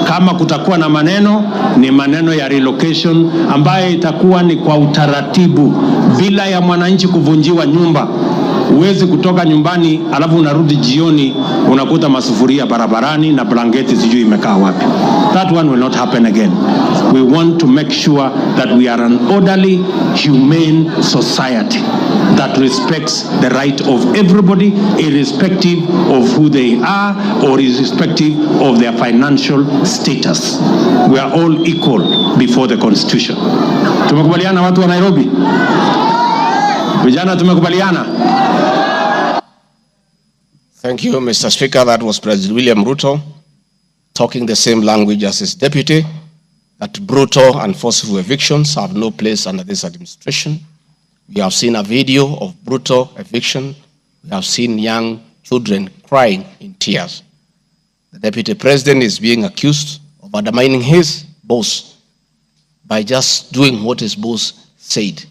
Kama kutakuwa na maneno, ni maneno ya relocation ambaye itakuwa ni kwa utaratibu bila ya mwananchi kuvunjiwa nyumba. Uwezi kutoka nyumbani alafu unarudi jioni unakuta masufuria barabarani na blanketi sijui imekaa wapi. That one will not happen again. We want to make sure that we are an orderly, humane society that respects the right of everybody, irrespective of who they are or irrespective of their financial status. We are all equal before the Constitution. Tumekubaliana watu wa Nairobi? Vijana tumekubaliana? Thank you, Mr. Speaker. That was President William Ruto talking the same language as his deputy, that brutal and forceful evictions have no place under this administration. We have seen a video of brutal eviction. We have seen young children crying in tears. The deputy president is being accused of undermining his boss by just doing what his boss said,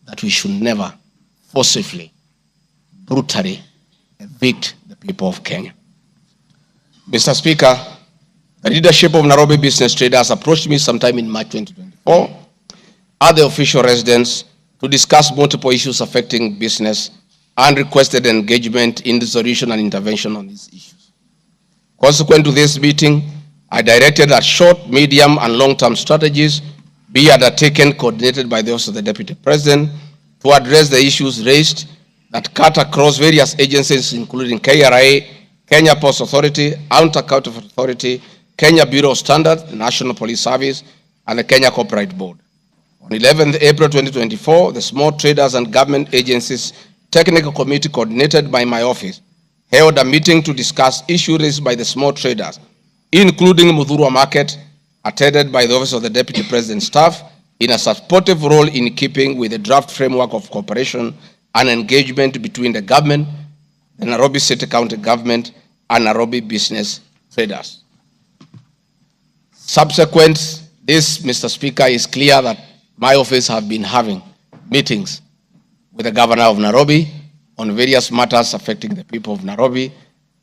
that we should never forcibly, brutally evict the people of Kenya. Mr. Speaker, the leadership of Nairobi business traders approached me sometime in March 2024 at the official residence to discuss multiple issues affecting business and requested engagement in the solution and intervention on these issues. Consequent to this meeting, I directed that short, medium, and long-term strategies be undertaken, coordinated by the Office of the Deputy President, to address the issues raised that cut across various agencies, including KRA, Kenya Post Authority, Anti-Counterfeit Authority, Kenya Bureau of Standards, the National Police Service, and the Kenya Copyright Board. On 11th April 2024, the Small Traders and Government Agencies Technical Committee, coordinated by my office, held a meeting to discuss issues raised by the small traders, including Mudhurwa Market, attended by the Office of the Deputy President staff, in a supportive role in keeping with the draft framework of cooperation and engagement between the government, the Nairobi City County Government, and Nairobi business traders. Subsequent this, Mr. Speaker, is clear that my office have been having meetings with the governor of Nairobi on various matters affecting the people of Nairobi,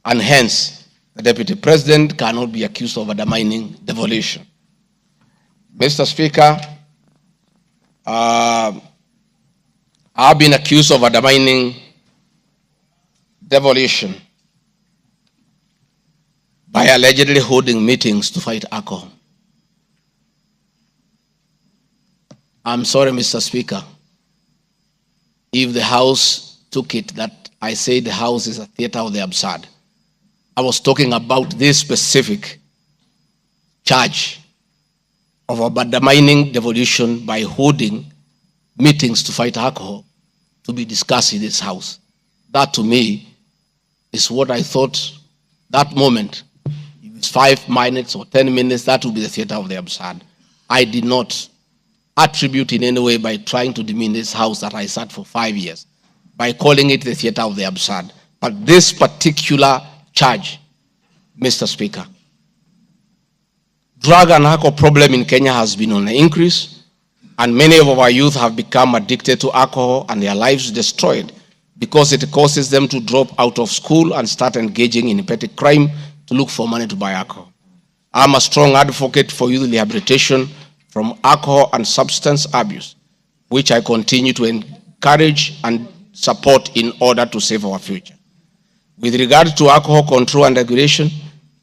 and hence the deputy president cannot be accused of undermining devolution. Mr. Speaker, I've been accused of undermining devolution by allegedly holding meetings to fight alcohol. I'm sorry, Mr. Speaker, if the House took it that I say the House is a theater of the absurd. I was talking about this specific charge of undermining devolution by holding meetings to fight alcohol to be discussed in this House. That to me is what I thought that moment. If it's 5 minutes or 10 minutes, that would be the theater of the absurd. I did not attribute in any way by trying to demean this House that I sat for 5 years, by calling it the theater of the absurd. But this particular charge, Mr. Speaker, drug and alcohol problem in Kenya has been on the increase, and many of our youth have become addicted to alcohol and their lives destroyed because it causes them to drop out of school and start engaging in petty crime to look for money to buy alcohol. I'm a strong advocate for youth rehabilitation from alcohol and substance abuse, which I continue to encourage and support in order to save our future. With regard to alcohol control and regulation,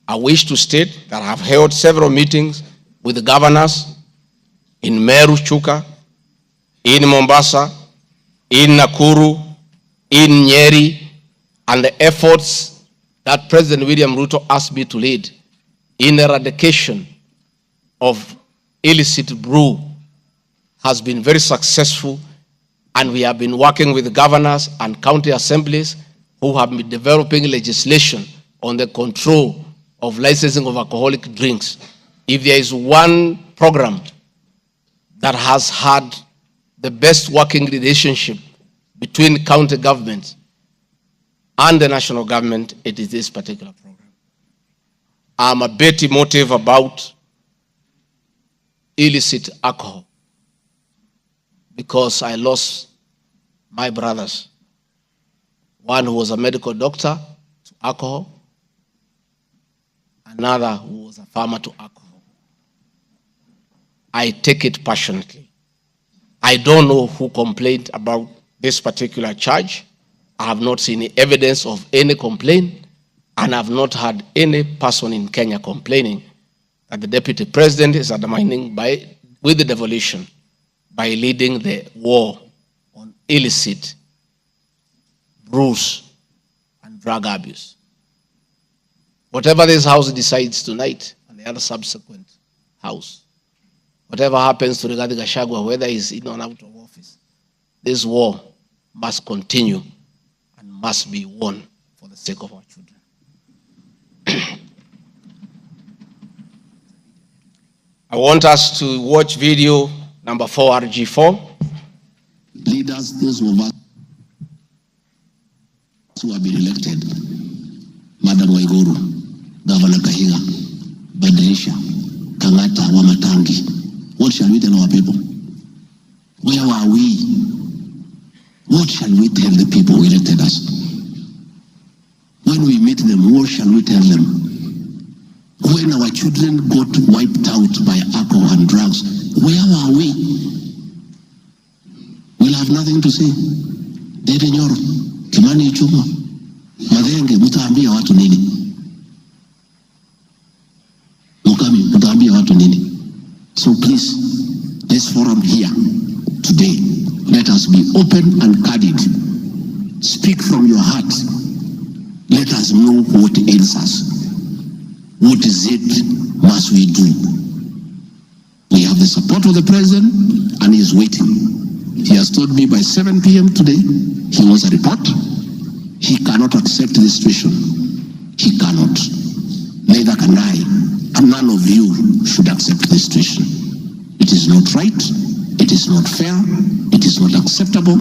I wish to state that I have held several meetings with the governors in Meru, Chuka, in Mombasa, in Nakuru, in Nyeri, and the efforts that President William Ruto asked me to lead in eradication of illicit brew has been very successful, and we have been working with the governors and county assemblies who have been developing legislation on the control of licensing of alcoholic drinks. If there is one program that has had the best working relationship between county governments and the national government, it is this particular program. I'm a bit emotive about illicit alcohol because I lost my brothers. One who was a medical doctor to alcohol, another who was a farmer to alcohol. I take it passionately. I don't know who complained about this particular charge. I have not seen any evidence of any complaint, and I have not had any person in Kenya complaining that the deputy president is undermining with the devolution by leading the war on illicit brews and drug abuse. Whatever this House decides tonight and the other subsequent House, whatever happens to Rigathi Gachagua, whether he's in or out of office, this war must continue and must be won for the sake of our children. I want us to watch video number 4, RG4. Leaders, those of us who have been elected, Madam Waiguru, Governor Kahiga, Badirisha, Kenyatta, Wamatangi, what shall we tell our people? Where are we? What shall we tell the people who elected us? When we meet them, what shall we tell them? When our children got wiped out by alcohol and drugs, where are we? We'll have nothing to say. Dede Nyoro, Kimani Ichung'wa, Madhenge, mutaambia watu nini? Mukami, mutaambia watu nini? So please, this forum here today, let us be open and candid. Speak from your heart. Let us know what ails us. What is it must we do? We have the support of the president and he is waiting. He has told me by 7 p.m. today, he wants a report. He cannot accept the situation. He cannot. Neither can I. And none of you should accept this situation. It is not right. It is not fair. It is not acceptable.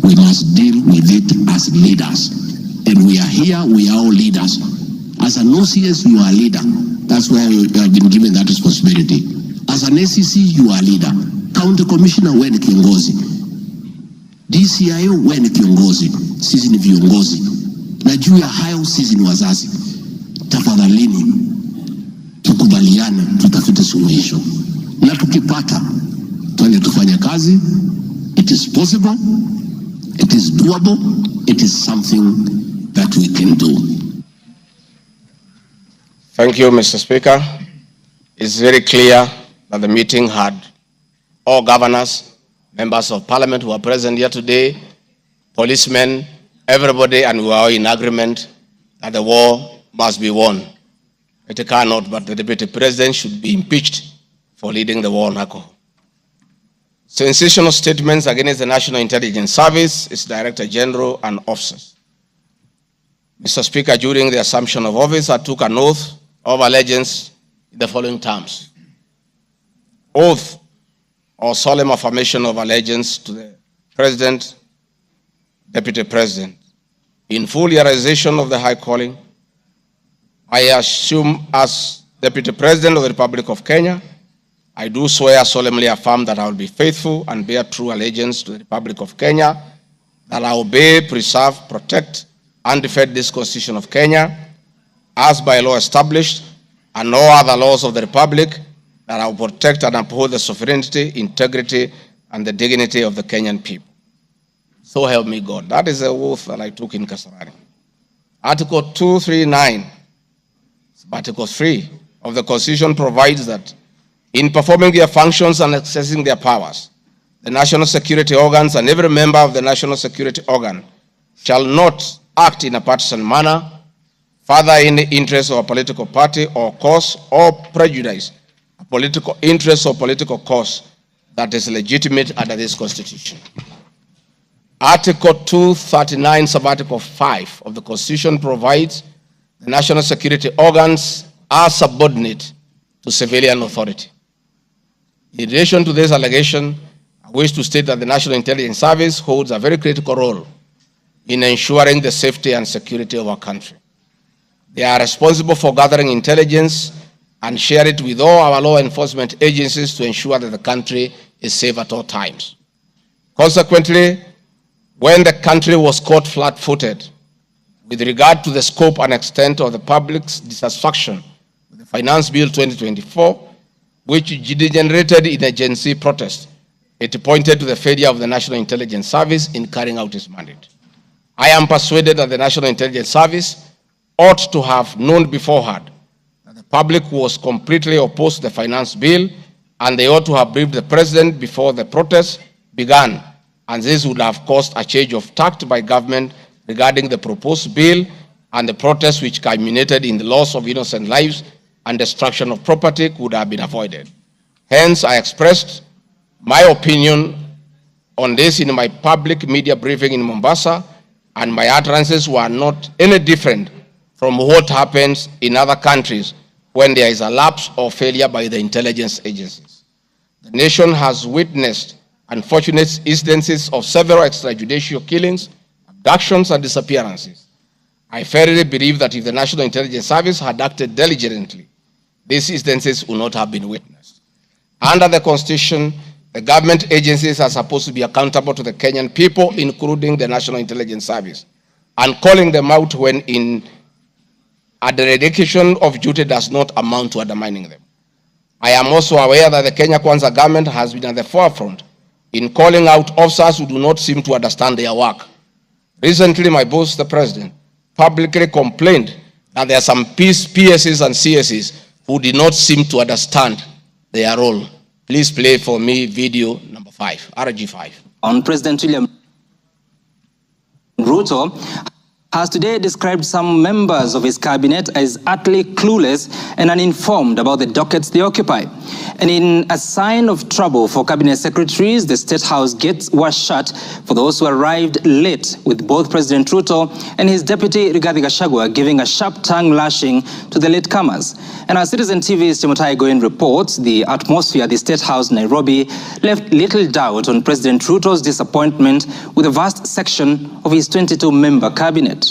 We must deal with it as leaders. And we are here, we are all leaders. As an OCS, you are a leader. That's why you have been given that responsibility. As an ACC, you are a leader. County Commissioner, wewe ni kiongozi. DCIO, wewe ni kiongozi. Sisi ni viongozi. Na juu ya hayo sisi ni wazazi. Tafadhalini, tukubaliane, tutafute suluhisho. Na tukipata, tuende tufanye kazi. It is possible. It is doable. It is something that we can do. Thank you, Mr. Speaker. It's very clear that the meeting had all governors, members of parliament who are present here today, policemen, everybody, and we are all in agreement that the war must be won. It cannot, but the deputy president should be impeached for leading the war on alcohol. Sensational statements against the National Intelligence Service, its Director General, and officers. Mr. Speaker, during the assumption of office, I took an oath of allegiance in the following terms. Oath or solemn affirmation of allegiance to the President, Deputy President. In full realization of the high calling, I assume as Deputy President of the Republic of Kenya, I do swear solemnly affirm that I will be faithful and bear true allegiance to the Republic of Kenya, that I will obey, preserve, protect, and defend this Constitution of Kenya, as by law established, and all other laws of the Republic, that I will protect and uphold the sovereignty, integrity, and the dignity of the Kenyan people. So help me God. That is the oath that I took in Kasarani. Article 239, Article 3 of the Constitution provides that in performing their functions and accessing their powers, the national security organs and every member of the national security organ shall not act in a partisan manner, further in the interest of a political party or cause, or prejudice a political interest or political cause that is legitimate under this Constitution. Article 239, subarticle 5 of the Constitution provides the national security organs are subordinate to civilian authority. In relation to this allegation, I wish to state that the National Intelligence Service holds a very critical role in ensuring the safety and security of our country. They are responsible for gathering intelligence and share it with all our law enforcement agencies to ensure that the country is safe at all times. Consequently, when the country was caught flat-footed with regard to the scope and extent of the public's dissatisfaction with the Finance Bill 2024, which degenerated in a Gen Z protest, it pointed to the failure of the National Intelligence Service in carrying out its mandate. I am persuaded that the National Intelligence Service ought to have known beforehand that the public was completely opposed to the finance bill, and they ought to have briefed the president before the protest began, and this would have caused a change of tact by government regarding the proposed bill and the protest, which culminated in the loss of innocent lives and destruction of property, could have been avoided. Hence, I expressed my opinion on this in my public media briefing in Mombasa, and my utterances were not any different from what happens in other countries when there is a lapse or failure by the intelligence agencies. The nation has witnessed unfortunate instances of several extrajudicial killings, abductions, and disappearances. I firmly believe that if the National Intelligence Service had acted diligently, these instances would not have been witnessed. Under the Constitution, the government agencies are supposed to be accountable to the Kenyan people, including the National Intelligence Service, and calling them out when a dereliction of duty does not amount to undermining them. I am also aware that the Kenya Kwanza government has been at the forefront in calling out officers who do not seem to understand their work. Recently, my boss, the president, publicly complained that there are some PSs and CSs who did not seem to understand their role. Please play for me video number 5, RG5. On President William Ruto has today described some members of his cabinet as utterly clueless and uninformed about the dockets they occupy. And in a sign of trouble for cabinet secretaries, the State House gates were shut for those who arrived late, with both President Ruto and his deputy Rigathi Gachagua giving a sharp tongue lashing to the latecomers. And our Citizen TV's Mutahi reports the atmosphere at the State House, Nairobi, left little doubt on President Ruto's disappointment with a vast section of his 22-member cabinet.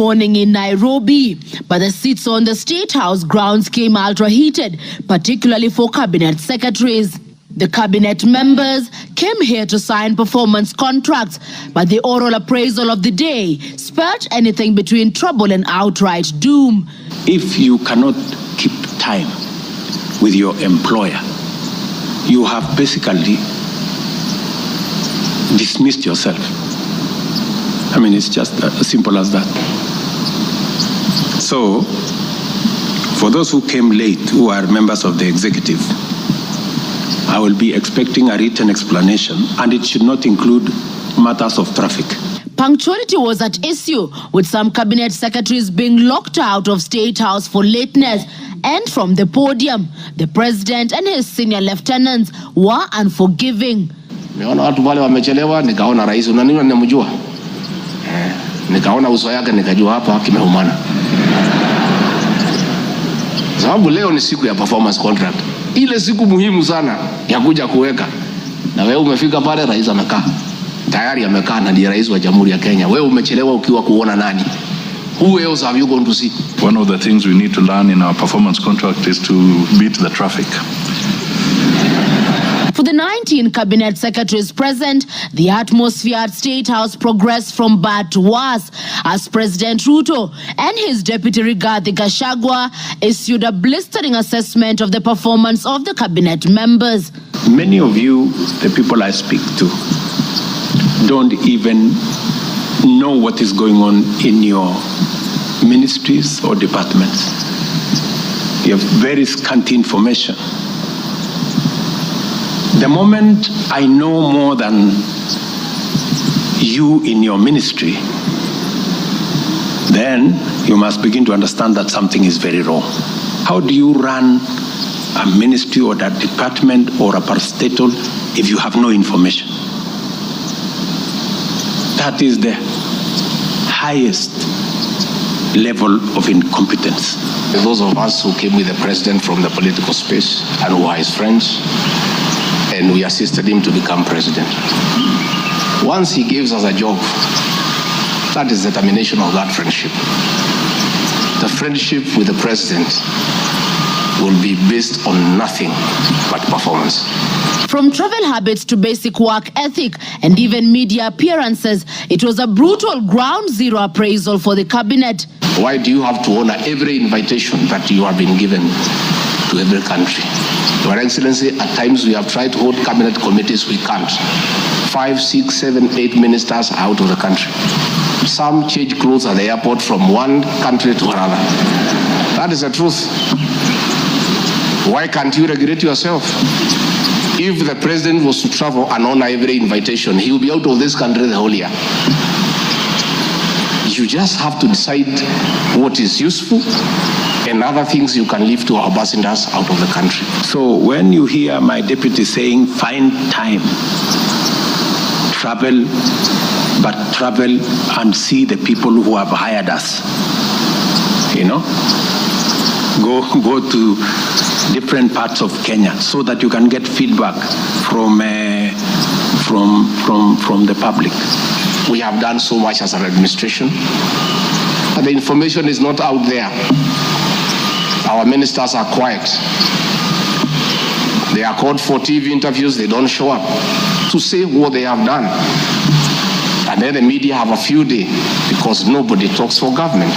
morning in Nairobi, but the seats on the State House grounds came ultra-heated, particularly for cabinet secretaries. The cabinet members came here to sign performance contracts, but the oral appraisal of the day spurred anything between trouble and outright doom. If you cannot keep time with your employer, you have basically dismissed yourself. I mean, it's just as simple as that. So, for those who came late, who are members of the executive, I will be expecting a written explanation, and it should not include matters of traffic. Punctuality was at issue, with some cabinet secretaries being locked out of State House for lateness. And from the podium, the president and his senior lieutenants were unforgiving. Niona watu wale wamechelewa, nikaona rais unaniona ninamjua. Nikaona uso yake nikajua hapa kimeumana. Sababu leo ni siku ya performance contract. Ile siku muhimu sana ya kuja kuweka. Na wewe umefika pale, rais amekaa. Tayari amekaa na ndiye rais wa Jamhuri ya Kenya. Wewe umechelewa ukiwa kuona nani? Who else have you gone to see? One of the things we need to learn in our performance contract is to beat the traffic. For the 19 cabinet secretaries present, the atmosphere at State House progressed from bad to worse as President Ruto and his deputy Rigathi Gachagua issued a blistering assessment of the performance of the cabinet members. Many of you, the people I speak to, don't even know what is going on in your ministries or departments. You have very scanty information. The moment I know more than you in your ministry, then you must begin to understand that something is very wrong. How do you run a ministry or a department or a parastatal if you have no information? That is the highest level of incompetence. Those of us who came with the president from the political space and who are his friends, and we assisted him to become president. Once he gives us a job, that is the termination of that friendship. The friendship with the president will be based on nothing but performance. From travel habits to basic work ethic and even media appearances, it was a brutal ground zero appraisal for the cabinet. Why do you have to honor every invitation that you have been given to every country? Your Excellency, at times we have tried to hold cabinet committees, we can't. 5, 6, 7, 8 ministers are out of the country. Some change clothes at the airport from one country to another. That is the truth. Why can't you regulate yourself? If the president was to travel and honor every invitation, he will be out of this country the whole year. You just have to decide what is useful and other things you can leave to our ambassadors out of the country. So when you hear my deputy saying, find time, travel, but travel and see the people who have hired us, you know, go to different parts of Kenya so that you can get feedback from the public. We have done so much as an administration, but the information is not out there. Our ministers are quiet. They are called for TV interviews, they don't show up to say what they have done. And then the media have a few days because nobody talks for government.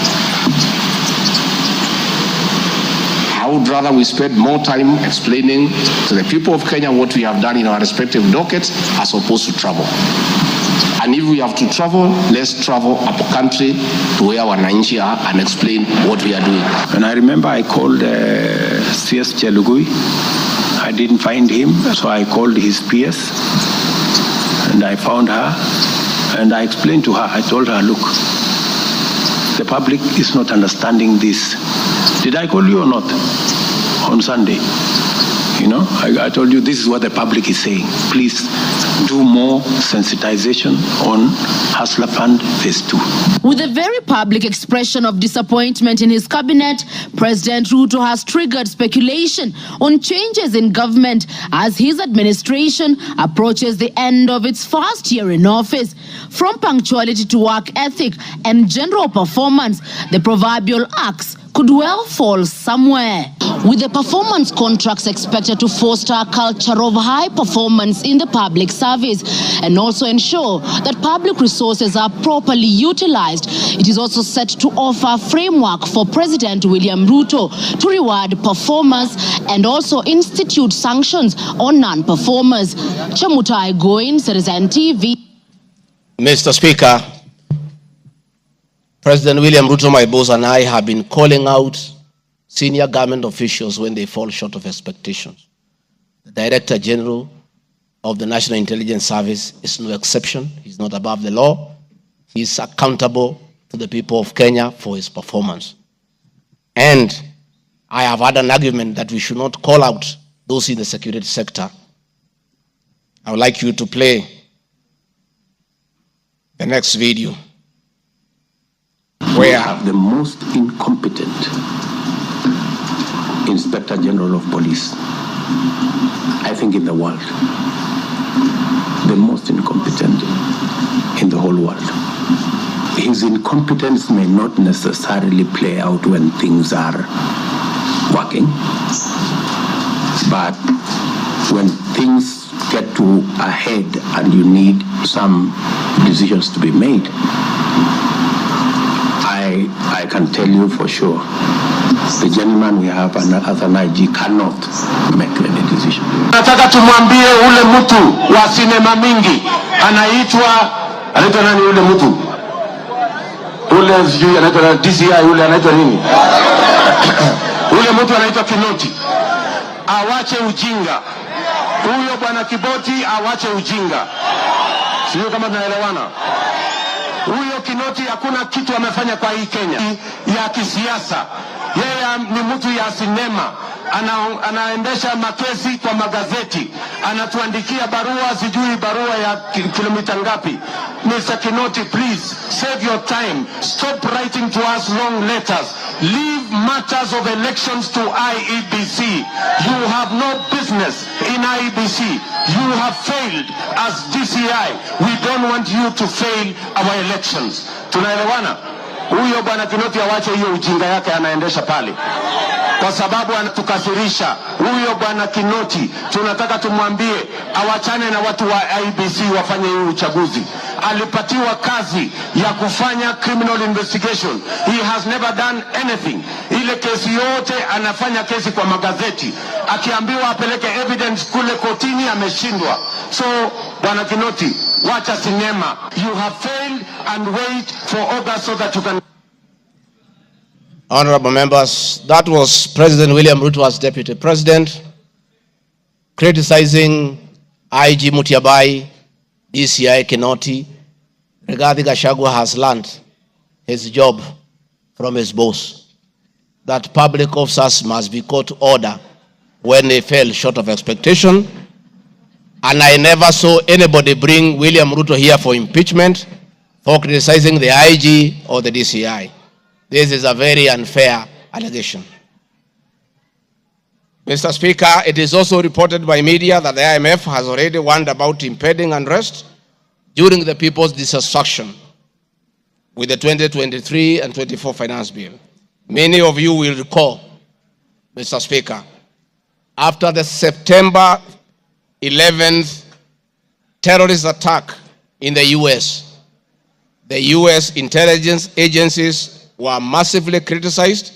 I would rather we spend more time explaining to the people of Kenya what we have done in our respective dockets as opposed to travel. And if we have to travel, let's travel up a country to where wananchi are and explain what we are doing. And I remember I called CS Chelugui. I didn't find him, so I called his PS and I found her and I explained to her, I told her, look, the public is not understanding this. Did I call you or not on Sunday? You know, I told you this is what the public is saying. Please do more sensitization on Hustler Fund Phase 2. With a very public expression of disappointment in his cabinet, President Ruto has triggered speculation on changes in government as his administration approaches the end of its first year in office. From punctuality to work ethic and general performance, the proverbial axe could well fall somewhere. With the performance contracts expected to foster a culture of high performance in the public service and also ensure that public resources are properly utilized, it is also set to offer a framework for President William Ruto to reward performers and also institute sanctions on non-performers. Mutahi going, Citizen TV. Mr. Speaker, President William Ruto, my boss, and I have been calling out senior government officials when they fall short of expectations. The Director General of the National Intelligence Service is no exception. He's not above the law. He's accountable to the people of Kenya for his performance. And I have had an argument that we should not call out those in the security sector. I would like you to play the next video. We have the most incompetent Inspector General of Police, I think, in the world. The most incompetent in the whole world. His incompetence may not necessarily play out when things are working, but when things get to a head and you need some decisions to be made, I can tell you for sure, the gentleman we have as an IG cannot make any decision. Nataka tumwambie ule mtu wa sinema mingi anaitwa nani ule mtu? Ule sijui anaitwa DCI, ule anaitwa nini? Ule mtu anaitwa Kinoti. Awache ujinga. Huyo bwana Kiboti awache ujinga. Sio kama tunaelewana. Huyo Kinoti hakuna kitu amefanya kwa hii Kenya ya kisiasa. Yeye ni mtu ya sinema. Anaendesha makesi kwa magazeti. Anatuandikia barua, sijui barua ya kilomita ngapi. Mr. Kinoti, please save your time. Stop writing to us long letters. Leave matters of elections to IEBC. You have no business in IEBC. You have failed as DCI. We don't want you to fail our elections. Tunaelewana? Huyo bwana Kinoti awache hiyo ujinga yake anaendesha pale, kwa sababu anatukasirisha. Huyo bwana Kinoti tunataka tumwambie awachane na watu wa IEBC wafanye hiyo uchaguzi. Alipatiwa kazi ya kufanya criminal investigation. He has never done anything. Ile kesi yote anafanya kesi kwa magazeti. Akiambiwa apeleke evidence kule kotini ameshindwa. So bwana Kinoti, wacha sinema. You have failed and wait for August so that you can. Honorable members, that was President William Ruto as Deputy President criticizing IG Mutembei, DCI Kinoti. Regarding Gachagua has learned his job from his boss, that public officers must be called to order when they fell short of expectation. And I never saw anybody bring William Ruto here for impeachment for criticizing the IG or the DCI. This is a very unfair allegation. Mr. Speaker, it is also reported by media that the IMF has already warned about impending unrest during the people's dissatisfaction with the 2023 and 24 finance bill. Many of you will recall, Mr. Speaker, after the September 11th terrorist attack in the US, the US intelligence agencies were massively criticized,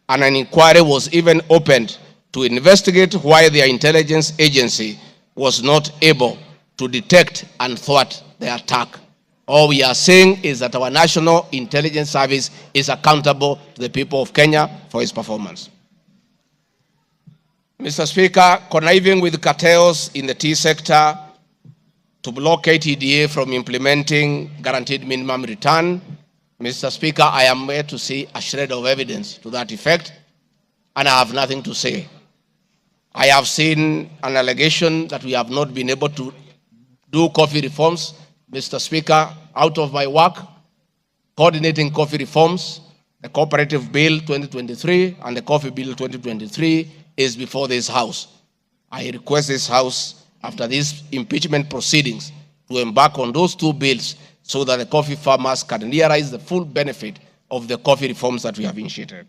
and an inquiry was even opened to investigate why their intelligence agency was not able to detect and thwart the attack. All we are saying is that our National Intelligence Service is accountable to the people of Kenya for its performance. Mr. Speaker, conniving with cartels in the tea sector to block KTDA from implementing guaranteed minimum return, Mr. Speaker, I am yet to see a shred of evidence to that effect, and I have nothing to say. I have seen an allegation that we have not been able to do coffee reforms. Mr. Speaker, out of my work, coordinating coffee reforms, the Cooperative Bill 2023 and the Coffee Bill 2023 is before this House. I request this House, after these impeachment proceedings, to embark on those two bills so that the coffee farmers can realize the full benefit of the coffee reforms that we have initiated.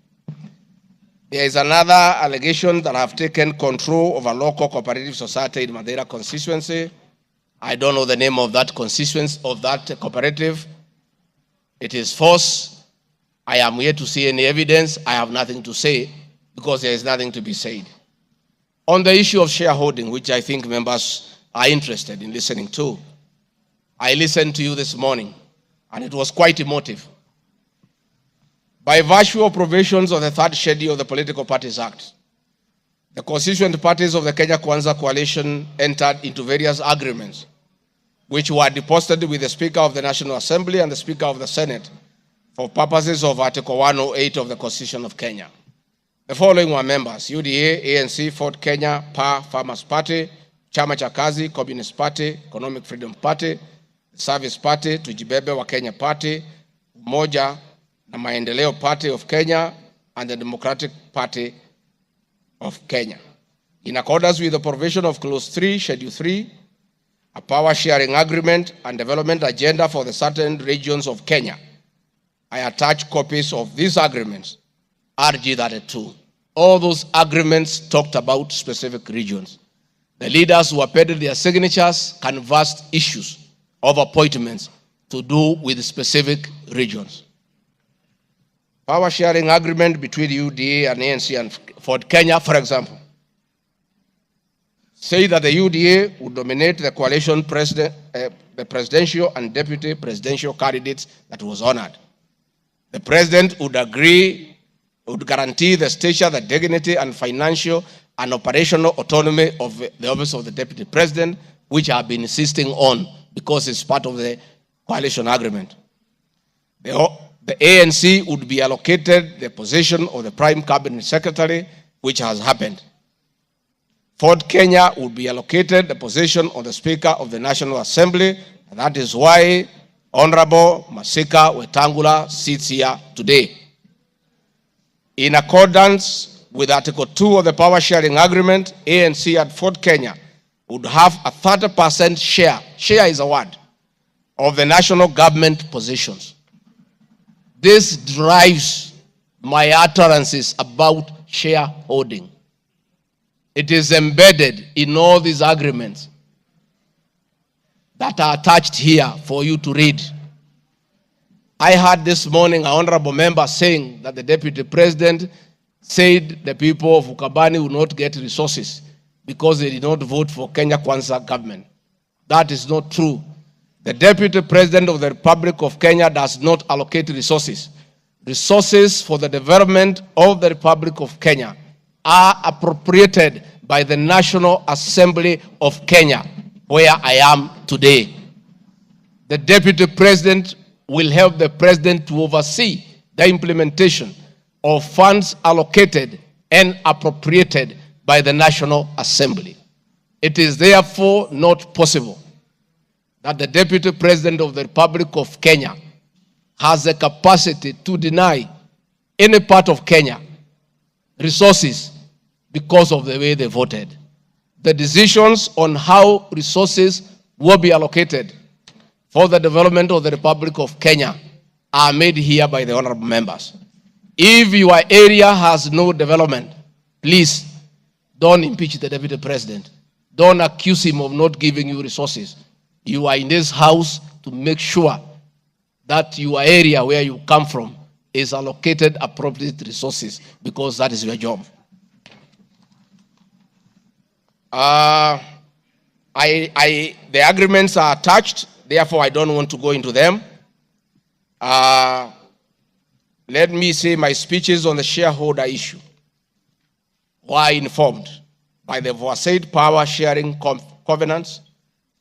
There is another allegation that I have taken control of a local cooperative society in Madeira constituency. I don't know the name of that constituency, of that cooperative. It is false. I am yet to see any evidence. I have nothing to say because there is nothing to be said. On the issue of shareholding, which I think members are interested in listening to, I listened to you this morning, and it was quite emotive. By virtue of provisions of the third schedule of the Political Parties Act, the constituent parties of the Kenya Kwanza coalition entered into various agreements, which were deposited with the Speaker of the National Assembly and the Speaker of the Senate for purposes of Article 108 of the Constitution of Kenya. The following were members: UDA, ANC, Ford Kenya, PA, Farmers Party, Chama cha Kazi, Communist Party, Economic Freedom Party, Service Party, Tujibebe wa Kenya Party, Umoja na Maendeleo Party of Kenya, and the Democratic Party of Kenya. In accordance with the provision of Clause 3, Schedule 3, a power sharing agreement and development agenda for the certain regions of Kenya, I attach copies of these agreements, RG32. All those agreements talked about specific regions. The leaders who appended their signatures canvassed issues of appointments to do with specific regions. Power sharing agreement between UDA and ANC and Ford Kenya, for example, say that the UDA would nominate the coalition president, the presidential and deputy presidential candidates that was honored. The president would guarantee the stature, the dignity, and financial and operational autonomy of the office of the deputy president, which I have been insisting on because it's part of the coalition agreement. The ANC would be allocated the position of the prime cabinet secretary, which has happened. Ford Kenya would be allocated the position of the Speaker of the National Assembly, and that is why Honorable Masika Wetangula sits here today. In accordance with Article 2 of the Power Sharing Agreement, ANC and Ford Kenya would have a 30% share is a word, of the national government positions. This drives my utterances about shareholding. It is embedded in all these agreements that are attached here for you to read. I heard this morning an honorable member saying that the deputy president said the people of Ukabani will not get resources because they did not vote for Kenya Kwanza government. That is not true. The deputy president of the Republic of Kenya does not allocate resources. Resources for the development of the Republic of Kenya are appropriated by the National Assembly of Kenya, where I am today. The deputy president will help the president to oversee the implementation of funds allocated and appropriated by the National Assembly. It is therefore not possible that the Deputy President of the Republic of Kenya has the capacity to deny any part of Kenya resources because of the way they voted. The decisions on how resources will be allocated for the development of the Republic of Kenya are made here by the honorable members. If your area has no development, please don't impeach the Deputy President. Don't accuse him of not giving you resources. You are in this house to make sure that your area where you come from is allocated appropriate resources, because that is your job. The agreements are attached, therefore I don't want to go into them. Let me say my speeches on the shareholder issue were informed by the aforesaid power sharing covenants,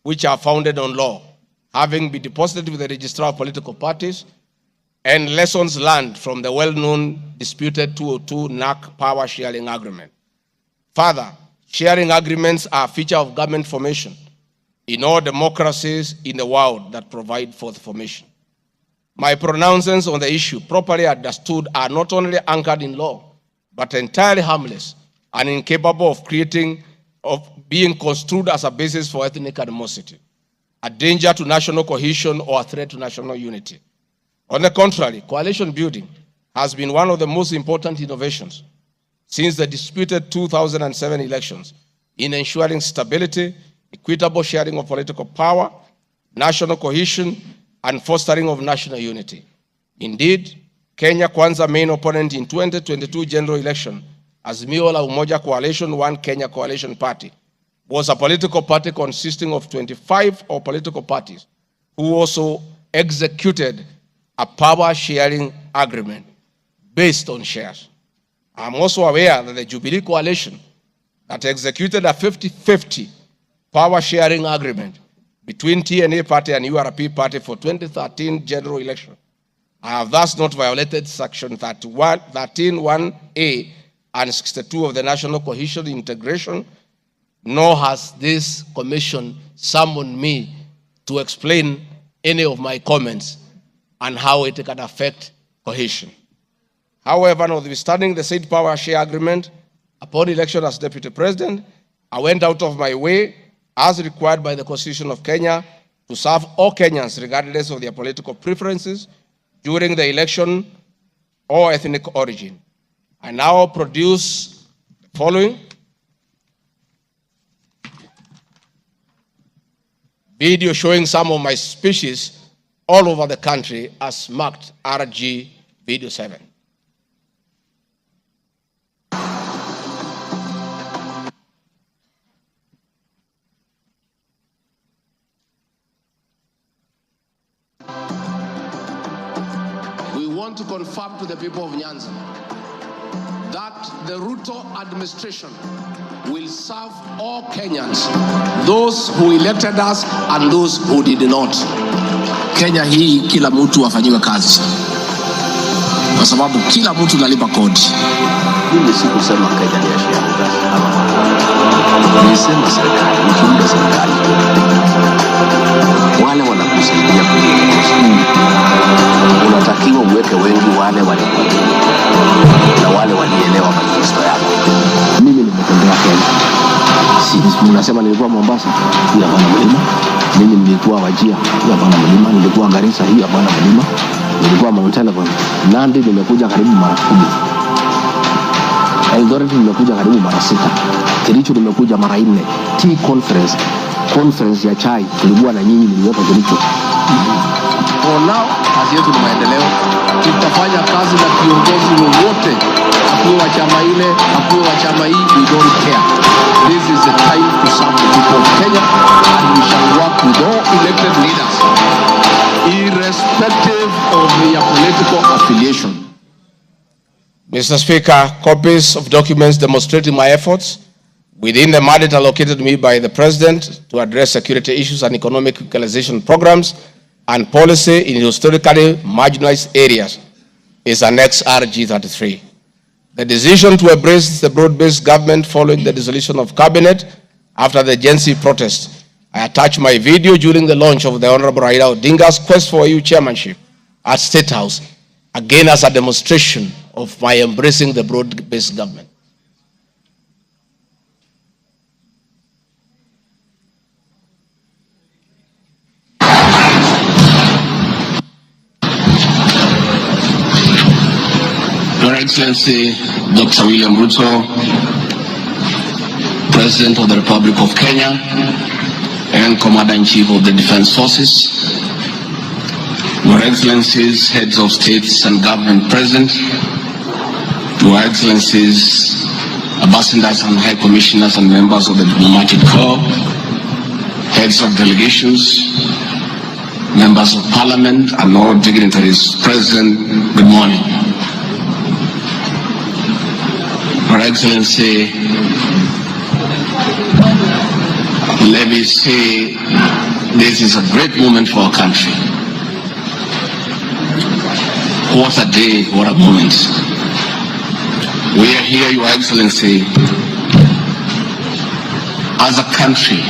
which are founded on law, having been deposited with the Registrar of Political Parties, and lessons learned from the well-known disputed 202 NAC power sharing agreement. Further, Sharing agreements are a feature of government formation in all democracies in the world that provide for the formation. My pronouncements on the issue, properly understood, are not only anchored in law, but entirely harmless and incapable of being construed as a basis for ethnic animosity, a danger to national cohesion, or a threat to national unity. On the contrary, coalition building has been one of the most important innovations since the disputed 2007 elections in ensuring stability, equitable sharing of political power, national cohesion, and fostering of national unity. Indeed, Kenya Kwanza main opponent in 2022 general election, Azimio la Umoja Coalition, One Kenya Coalition Party, was a political party consisting of 25 political parties who also executed a power-sharing agreement based on shares. I'm also aware that the Jubilee Coalition that executed a 50-50 power-sharing agreement between TNA Party and URP Party for 2013 general election. I have thus not violated Section 13(1)(a) and 62 of the National Cohesion Integration, nor has this commission summoned me to explain any of my comments and how it can affect cohesion. However, notwithstanding the said power share agreement, upon election as Deputy President, I went out of my way, as required by the Constitution of Kenya, to serve all Kenyans regardless of their political preferences during the election or ethnic origin. I now produce the following video showing some of my speeches all over the country as marked RG Video 7. We want to confirm to the people of Nyanza that the Ruto administration will serve all Kenyans, those who elected us and those who did not. Kenya hii kila mtu afanyiwe kazi, kwa sababu kila mtu nalipa kodi. Mimi sikusema Kenya ni ashia hapa. Nilisema serikali, mkiunda serikali wale wanakusaidia kuongoza, unatakiwa uweke wengi wale na wale walielewa manifesto yako. Mimi nimetembea Kenya. Mnasema nilikuwa Mombasa, hii hapana mlima. Mimi nilikuwa Wajia, hii hapana mlima. Nilikuwa Garissa, hii hapana mlima. Nilikuwa Mount Elgon. Nandi nimekuja karibu mara 10. Eldoret nimekuja karibu mara 6. Kericho nimekuja mara 4. Tea conference ya chai tulikuwa na nyinyi, niliyopa Kericho. For now, kazi yetu ni maendeleo. Tutafanya kazi na kiongozi wowote, akuwe wa chama ile, akuwe wa chama hii, we don't care. This is the time to serve the people of Kenya, and we shall work with all elected leaders, irrespective of their political affiliation. Mr. Speaker, copies of documents demonstrating my efforts within the mandate allocated me by the President to address security issues and economic equalization programs and policy in historically marginalized areas is Annex RG33. The decision to embrace the broad-based government following the dissolution of cabinet after the Gen Z protest. I attached my video during the launch of the Honorable Raila Odinga's quest for EU chairmanship at State House, again as a demonstration of my embracing the broad-based government. Your Excellency, Dr. William Ruto, President of the Republic of Kenya and Commander-in-Chief of the Defense Forces, Your Excellencies, Heads of States and Government present, Your Excellencies, Ambassadors and High Commissioners and members of the Diplomatic Corps, Heads of Delegations, Members of Parliament and all dignitaries present, good morning. Your Excellency, let me say this is a great moment for our country. What a day, what a moment. We are here, Your Excellency, as a country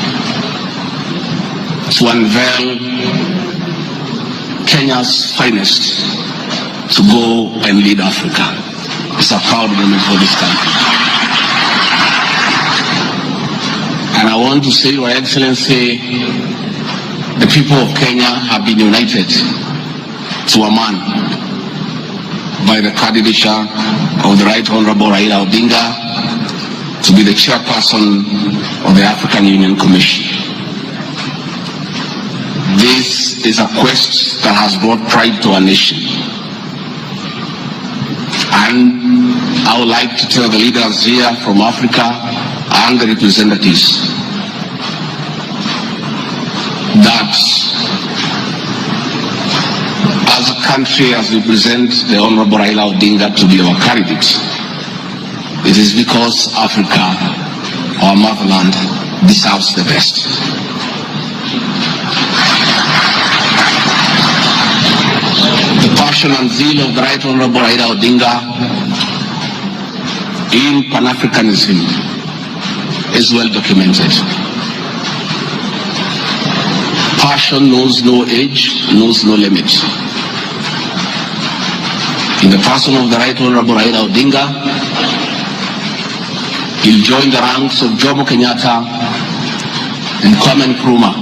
to unveil Kenya's finest to go and lead Africa. It's a proud moment for this country. And I want to say, Your Excellency, the people of Kenya have been united to a man by the candidature of the Right Honorable Raila Odinga to be the chairperson of the African Union Commission. This is a quest that has brought pride to our nation. And I would like to tell the leaders here from Africa and the representatives that as a country, as we present the Honorable Raila Odinga to be our candidate, it is because Africa, our motherland, deserves the best. The passion and zeal of the Right Honorable Raila Odinga in Pan-Africanism is well documented. Passion knows no age, knows no limit. In the person of the Right Honorable Raila Odinga, he'll join the ranks of Jomo Kenyatta and Kwame Nkrumah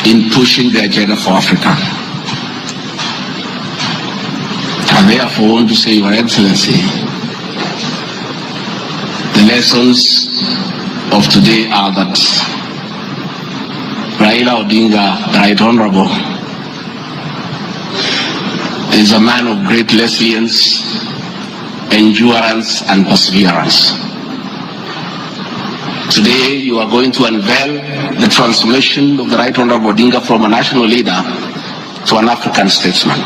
in pushing the agenda for Africa. I therefore want to say, Your Excellency, the lessons of today are that Raila Odinga, the Right Honorable, is a man of great resilience, endurance, and perseverance. Today, you are going to unveil the transformation of the Right Honorable Odinga from a national leader to an African statesman.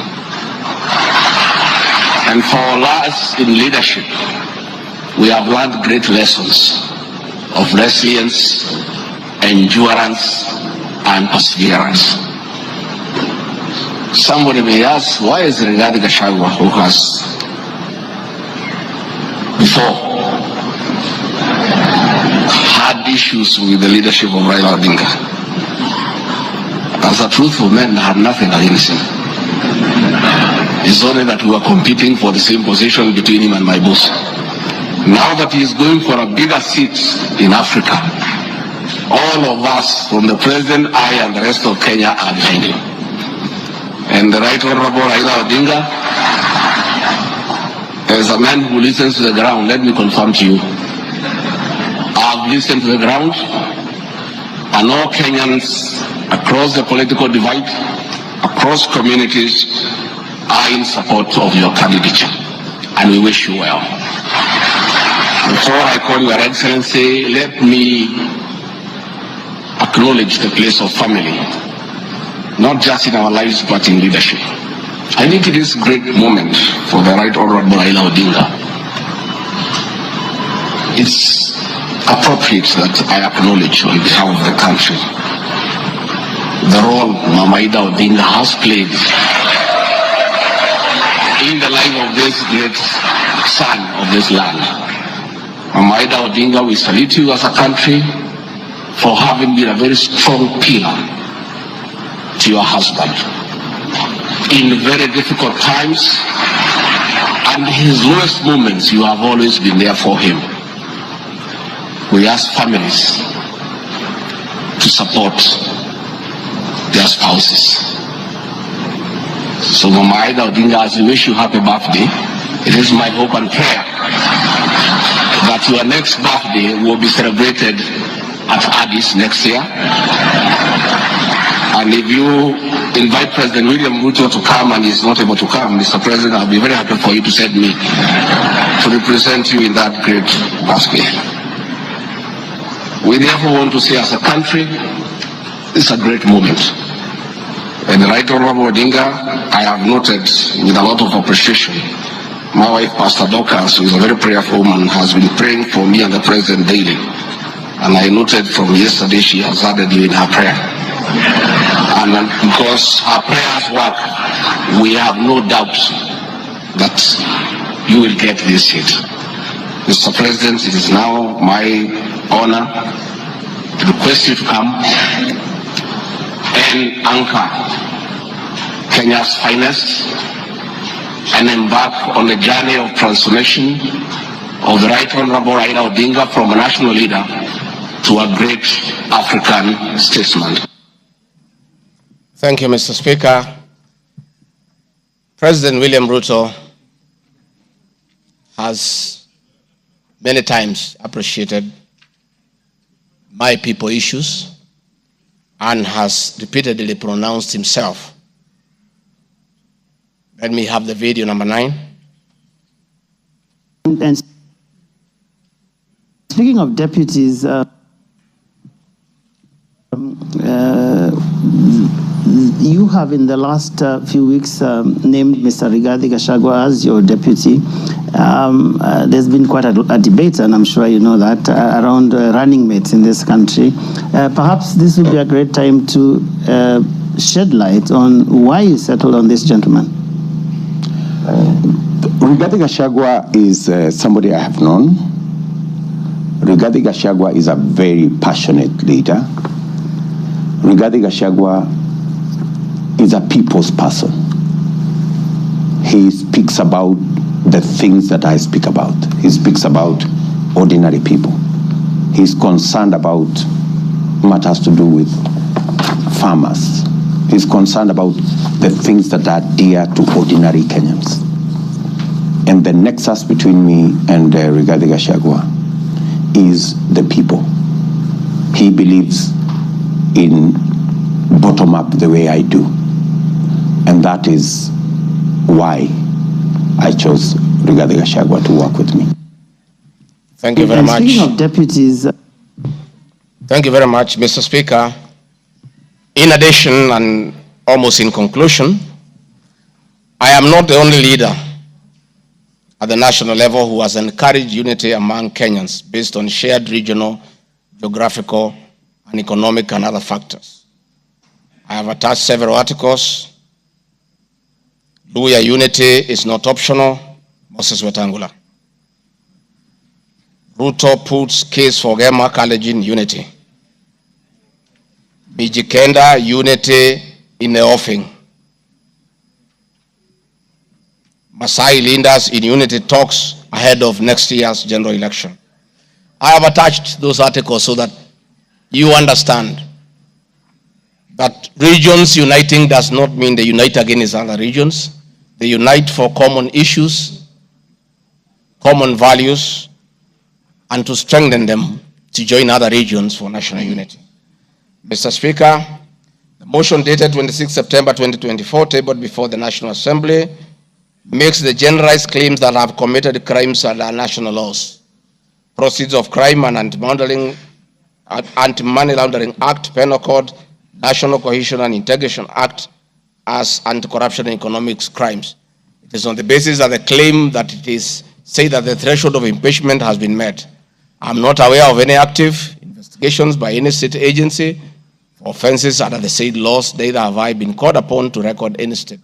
And for us in leadership, we have learned great lessons of resilience, endurance, and perseverance. Somebody may ask, why is Rigathi Gachagua, who has before had issues with the leadership of Raila Odinga? As a truthful man, I had nothing against him. It's only that we were competing for the same position between him and my boss. Now that he is going for a bigger seat in Africa, all of us, from the president, I, and the rest of Kenya, are behind him. And the Right Honorable Raila Odinga, as a man who listens to the ground, let me confirm to you, I've listened to the ground, and all Kenyans across the political divide, across communities, are in support of your candidature, and we wish you well. Before I call Your Excellency, let me acknowledge the place of family, not just in our lives, but in leadership. I think it is a great moment for the Right Honorable Raila Odinga. It's appropriate that I acknowledge on behalf of the country the role Mama Ida Odinga has played in the life of this great son of this land. Mama Ida Odinga, we salute you as a country for having been a very strong pillar to your husband in very difficult times, and his lowest moments you have always been there for him. We ask families to support their spouses. So Mama Ida Odinga, as we wish you happy birthday, it is my hope and prayer that your next birthday will be celebrated at Addis next year. And if you invite President William Ruto to come and he's not able to come, Mr. President, I'll be very happy for you to send me to represent you in that great birthday. We therefore want to say, as a country, it's a great moment. And the Right Honorable Odinga, I have noted with a lot of appreciation, my wife, Pastor Dorcas, who is a very prayerful woman, has been praying for me and the President daily. And I noted from yesterday she has added you in her prayer. And because her prayers work, we have no doubt that you will get this seat. Mr. President, it is now my honor to request you to come and anchor Kenya's finest and embark on the journey of transformation of the Right Honorable Raila Odinga from a national leader to a great African statesman. Thank you, Mr. Speaker. President William Ruto has many times appreciated my people issues and has repeatedly pronounced himself. Let me have the video number 9. And speaking of deputies, you have in the last few weeks named Mr. Gachagua as your deputy. There's been quite a debate, and I'm sure you know that, around running mates in this country. Perhaps this would be a great time to shed light on why you settled on this gentleman. Gachagua is somebody I have known. Gachagua is a very passionate leader. Gachagua is a people's person. He speaks about the things that I speak about. He speaks about ordinary people. He's concerned about matters to do with farmers. He's concerned about the things that are dear to ordinary Kenyans. And the nexus between me and Gachagua is the people. He believes in bottom up the way I do. And that is why I chose Gachagua to work with me. Thank you very much. Speaking of deputies. Thank you very much, Mr. Speaker. In addition, and almost in conclusion, I am not the only leader at the national level who has encouraged unity among Kenyans based on shared regional, geographical, and economic and other factors. I have attached several articles. Luya unity is not optional, Moses Wetangula. Ruto puts case for Gema College in unity. Mijikenda unity in the offing. Masai leaders in unity talks ahead of next year's general election. I have attached those articles so that you understand that regions uniting does not mean they unite against other regions. They unite for common issues, common values, and to strengthen them to join other regions for national unity. Mr. Speaker, the motion dated 26 September 2024, tabled before the National Assembly, makes the generalized claims that I have committed crimes under national laws. Proceeds of Crime and Anti-Money Laundering Act, Penal Code, National Cohesion and Integration Act as anti-corruption and economic crimes. It is on the basis of the claim that it is say that the threshold of impeachment has been met. I'm not aware of any active investigations by any state agency for offenses under the said laws, neither have I been called upon to record any step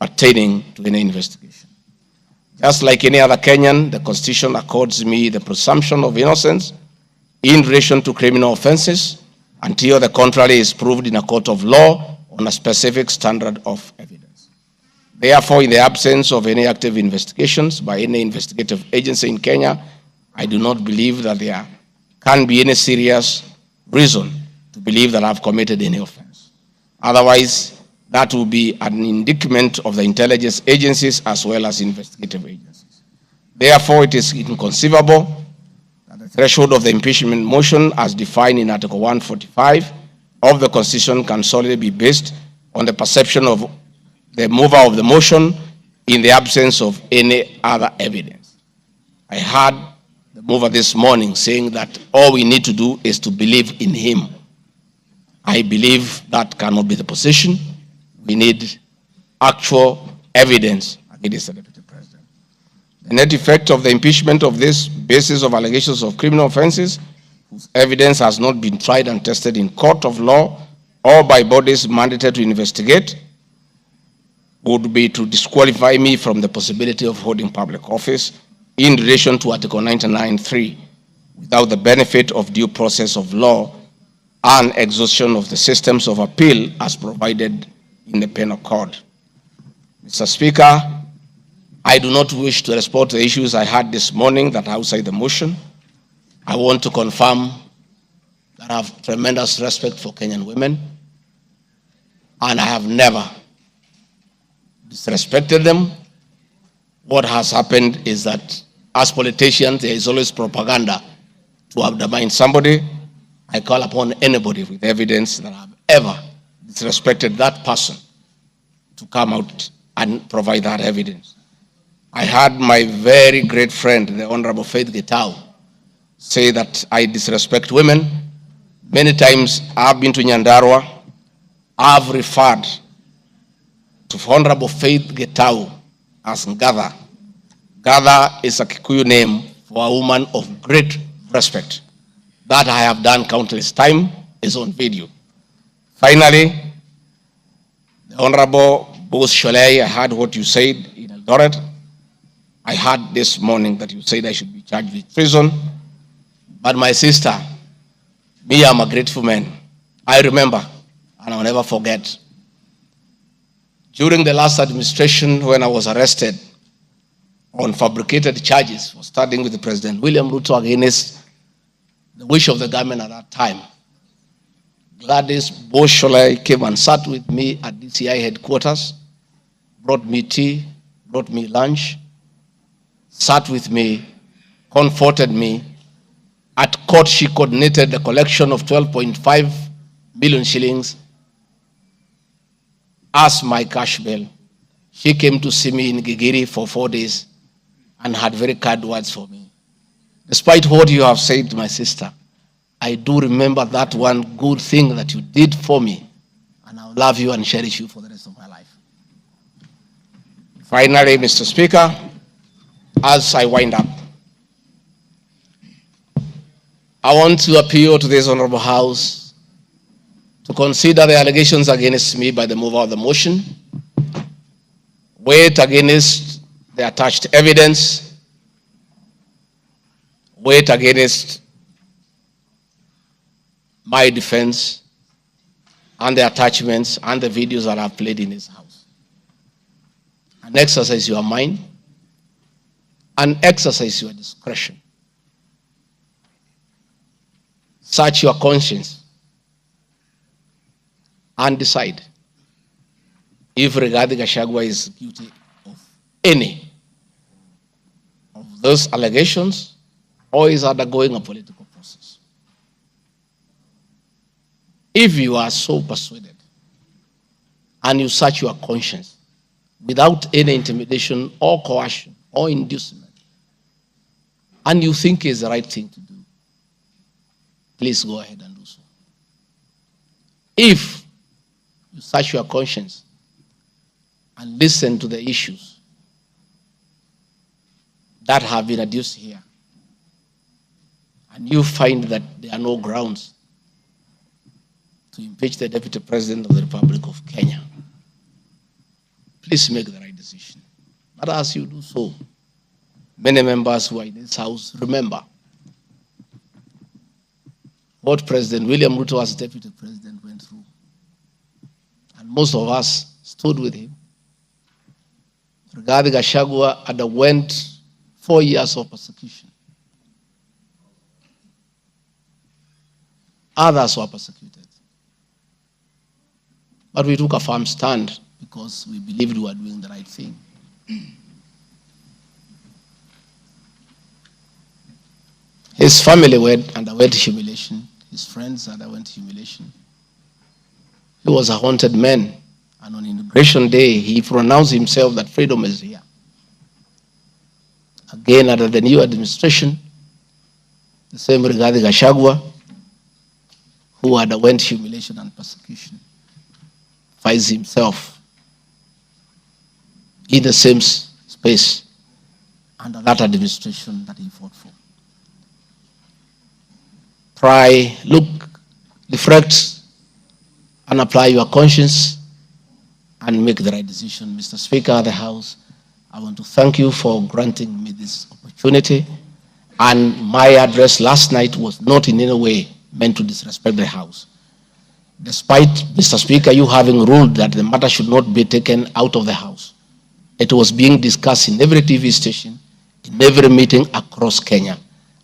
pertaining to any investigation. Just like any other Kenyan, the Constitution accords me the presumption of innocence in relation to criminal offenses until the contrary is proved in a court of law on a specific standard of evidence. Therefore, in the absence of any active investigations by any investigative agency in Kenya, I do not believe that there can be any serious reason to believe that I've committed any offense. Otherwise, that will be an indictment of the intelligence agencies as well as investigative agencies. Therefore, it is inconceivable that the threshold of the impeachment motion as defined in Article 145 of the Constitution can solely be based on the perception of the mover of the motion in the absence of any other evidence. I heard the mover this morning saying that all we need to do is to believe in him. I believe that cannot be the position. We need actual evidence against the Deputy President. The net effect of the impeachment of this basis of allegations of criminal offenses whose evidence has not been tried and tested in court of law or by bodies mandated to investigate would be to disqualify me from the possibility of holding public office in relation to Article 99(3) without the benefit of due process of law and exhaustion of the systems of appeal as provided in the Penal Code. Mr. Speaker, I do not wish to respond to the issues I had this morning that are outside the motion. I want to confirm that I have tremendous respect for Kenyan women, and I have never disrespected them. What has happened is that as politicians, there is always propaganda to undermine somebody. I call upon anybody with evidence that I have ever disrespected that person to come out and provide that evidence. I had my very great friend, the Honorable Faith Getau, say that I disrespect women. Many times I've been to Nyandarua. I've referred to Honorable Faith Getau as Ngatha. Ngatha is a Kikuyu name for a woman of great respect. That I have done countless times is on video. Finally, the Honorable Bose Sholei, I heard what you said in Eldoret. I heard this morning that you said I should be charged with treason. But my sister, me, I'm a grateful man. I remember, and I'll never forget, during the last administration when I was arrested on fabricated charges for standing with President William Ruto against the wish of the government at that time, Gladys Bosholai came and sat with me at DCI headquarters, brought me tea, brought me lunch, sat with me, comforted me. At court, she coordinated the collection of 12.5 million shillings as my cash bail. She came to see me in Gigiri for 4 days and had very kind words for me. Despite what you have said, my sister, I do remember that one good thing that you did for me, and I'll love you and cherish you for the rest of my life. Finally, Mr. Speaker, as I wind up, I want to appeal to this Honorable House to consider the allegations against me by the mover of the motion, weigh it against the attached evidence, weigh it against my defense and the attachments and the videos that I've played in this house. And exercise your mind and exercise your discretion. Search your conscience and decide if Rigathi Gachagua is guilty of any of those allegations or is undergoing a political process. If you are so persuaded and you search your conscience without any intimidation or coercion or inducement, and you think it's the right thing to do, please go ahead and do so. If you search your conscience and listen to the issues that have been adduced here, and you find that there are no grounds to impeach the Deputy President of the Republic of Kenya, please make the right decision. But as you do so, many members who are in this house remember what President William Ruto as Deputy President went through. And most of us stood with him. Rigathi Gachagua underwent 4 years of persecution. Others were persecuted. But we took a firm stand because we believed we were doing the right thing. His family underwent humiliation. His friends underwent humiliation. He was a haunted man. And on Inauguration Day, he pronounced himself that freedom is here. Again, under the new administration, the same Rigathi Gachagua, who underwent humiliation and persecution, finds himself in the same space under that administration that he fought for. Try, look, reflect, and apply your conscience and make the right decision. Mr. Speaker of the House, I want to thank you for granting me this opportunity. And my address last night was not in any way meant to disrespect the House. Despite, Mr. Speaker, you having ruled that the matter should not be taken out of the House, it was being discussed in every TV station, in every meeting across Kenya.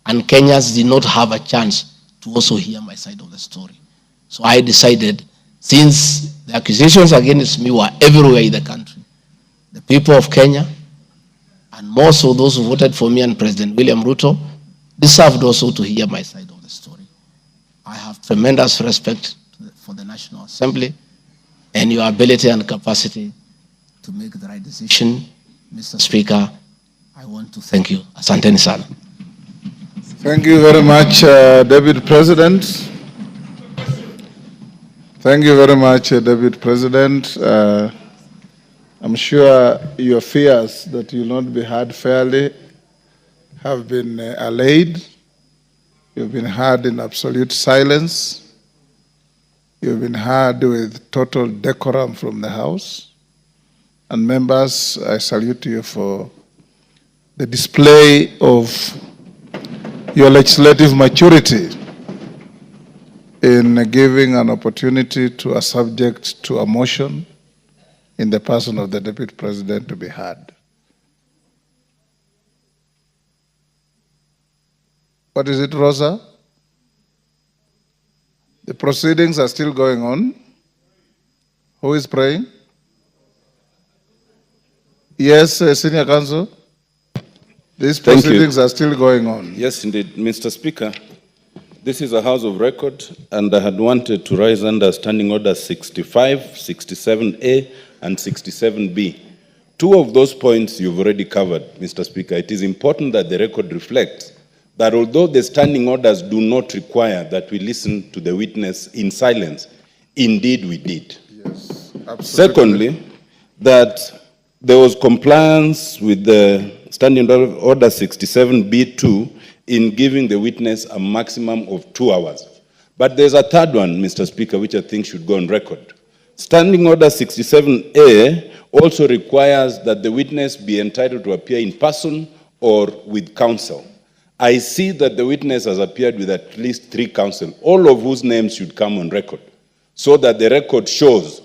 And Kenyans did not have a chance to also hear my side of the story. So I decided, since the accusations against me were everywhere in the country, the people of Kenya, and more so those who voted for me and President William Ruto, deserved also to hear my side of the story. I have tremendous respect for the National Assembly and your ability and capacity to make the right decision. Mr. Speaker, I want to thank you. Asanteni sana. Thank you very much, Deputy President. Thank you very much, Deputy President. I'm sure your fears that you will not be heard fairly have been allayed. You've been heard in absolute silence. You've been heard with total decorum from the House. And members, I salute you for the display of your legislative maturity in giving an opportunity to a subject to a motion in the person of the Deputy President to be heard. What is it, Rosa? The proceedings are still going on. Who is praying? Yes, Senior Counsel. These proceedings are still going on. Yes, indeed. Mr. Speaker, this is a House of Record, and I had wanted to rise under Standing Order 65, 67A, and 67B. Two of those points you've already covered, Mr. Speaker. It is important that the record reflects that although the standing orders do not require that we listen to the witness in silence, indeed we did. Yes, absolutely. Secondly, that there was compliance with the Standing Order 67B2 in giving the witness a maximum of 2 hours. But there's a third one, Mr. Speaker, which I think should go on record. Standing Order 67A also requires that the witness be entitled to appear in person or with counsel. I see that the witness has appeared with at least 3 counsel, all of whose names should come on record, so that the record shows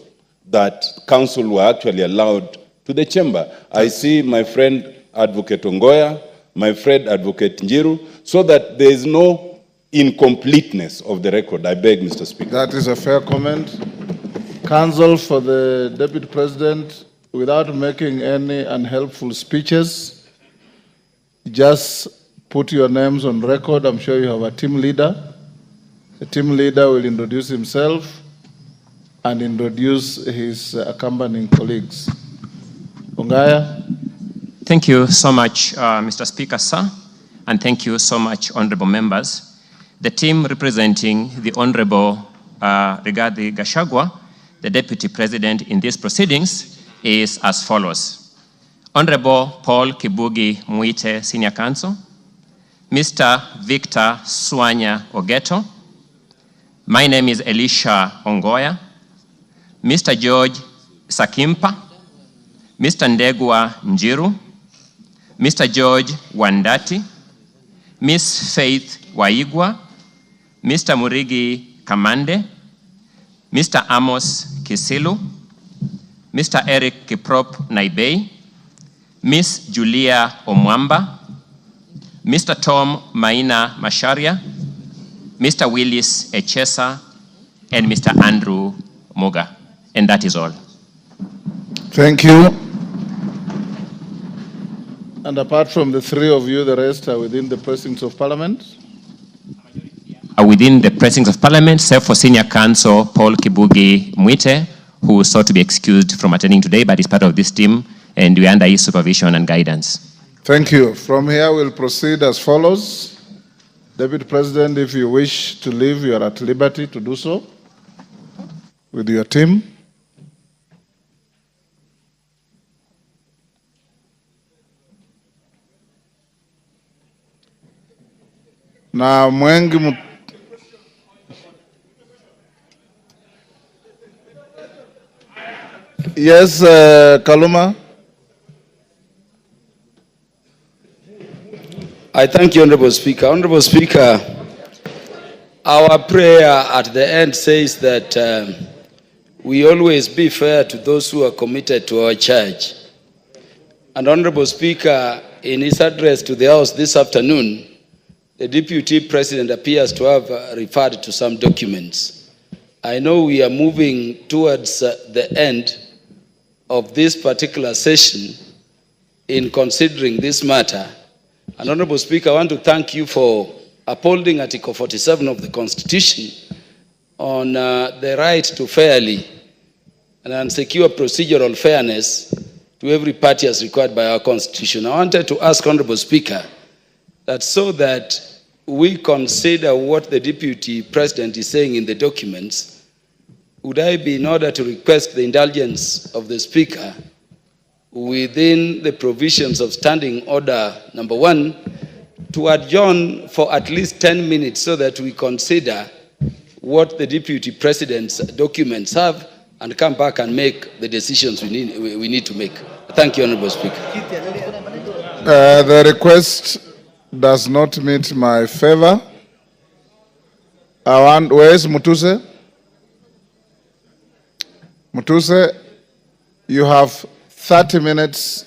that counsel were actually allowed to the chamber. I see my friend Advocate Ongoya, my friend Advocate Njiru, so that there is no incompleteness of the record. I beg, Mr. Speaker. That is a fair comment. Counsel for the Deputy President, without making any unhelpful speeches, just put your names on record. I'm sure you have a team leader. The team leader will introduce himself and introduce his accompanying colleagues. Ongaya. Thank you so much, Mr. Speaker, sir, and thank you so much, honorable members. The team representing the Honorable Rigathi Gachagua, the Deputy President in these proceedings, is as follows. Honorable Paul Kibugi Muite, Senior Counsel, Mr. Victor Swanya Ogeto, my name is Elisha Ongoya, Mr. George Sakimpa, Mr. Ndegwa Njiru, Mr. George Wandati, Miss Faith Waigwa, Mr. Murigi Kamande, Mr. Amos Kisilu, Mr. Eric Kiprop Naibei, Miss Julia Omwamba, Mr. Tom Maina Masharia, Mr. Willis Echesa, and Mr. Andrew Moga. And that is all. Thank you. And apart from the 3 of you, the rest are within the precincts of Parliament? Are within the precincts of Parliament, save for Senior Counsel Paul Kibugi Muite, who sought to be excused from attending today, but is part of this team, and we are under his supervision and guidance. Thank you. From here, we'll proceed as follows. Deputy President, if you wish to leave, you are at liberty to do so with your team. Na mwengi Yes, Kaluma. I thank you, Honorable Speaker. Honorable Speaker, our prayer at the end says that we always be fair to those who are committed to our church. And Honorable Speaker, in his address to the House this afternoon, the Deputy President appears to have referred to some documents. I know we are moving towards the end of this particular session in considering this matter. And Honorable Speaker, I want to thank you for upholding Article 47 of the Constitution on the right to fairly and secure procedural fairness to every party as required by our Constitution. I wanted to ask Honorable Speaker that so that we consider what the Deputy President is saying in the documents, would I be in order to request the indulgence of the Speaker within the provisions of Standing Order number 1 to adjourn for at least 10 minutes so that we consider what the Deputy President's documents have and come back and make the decisions we need to make. Thank you, Honorable Speaker. The request does not meet my favor. Where is Mutuse? Mutuse, you have 30 minutes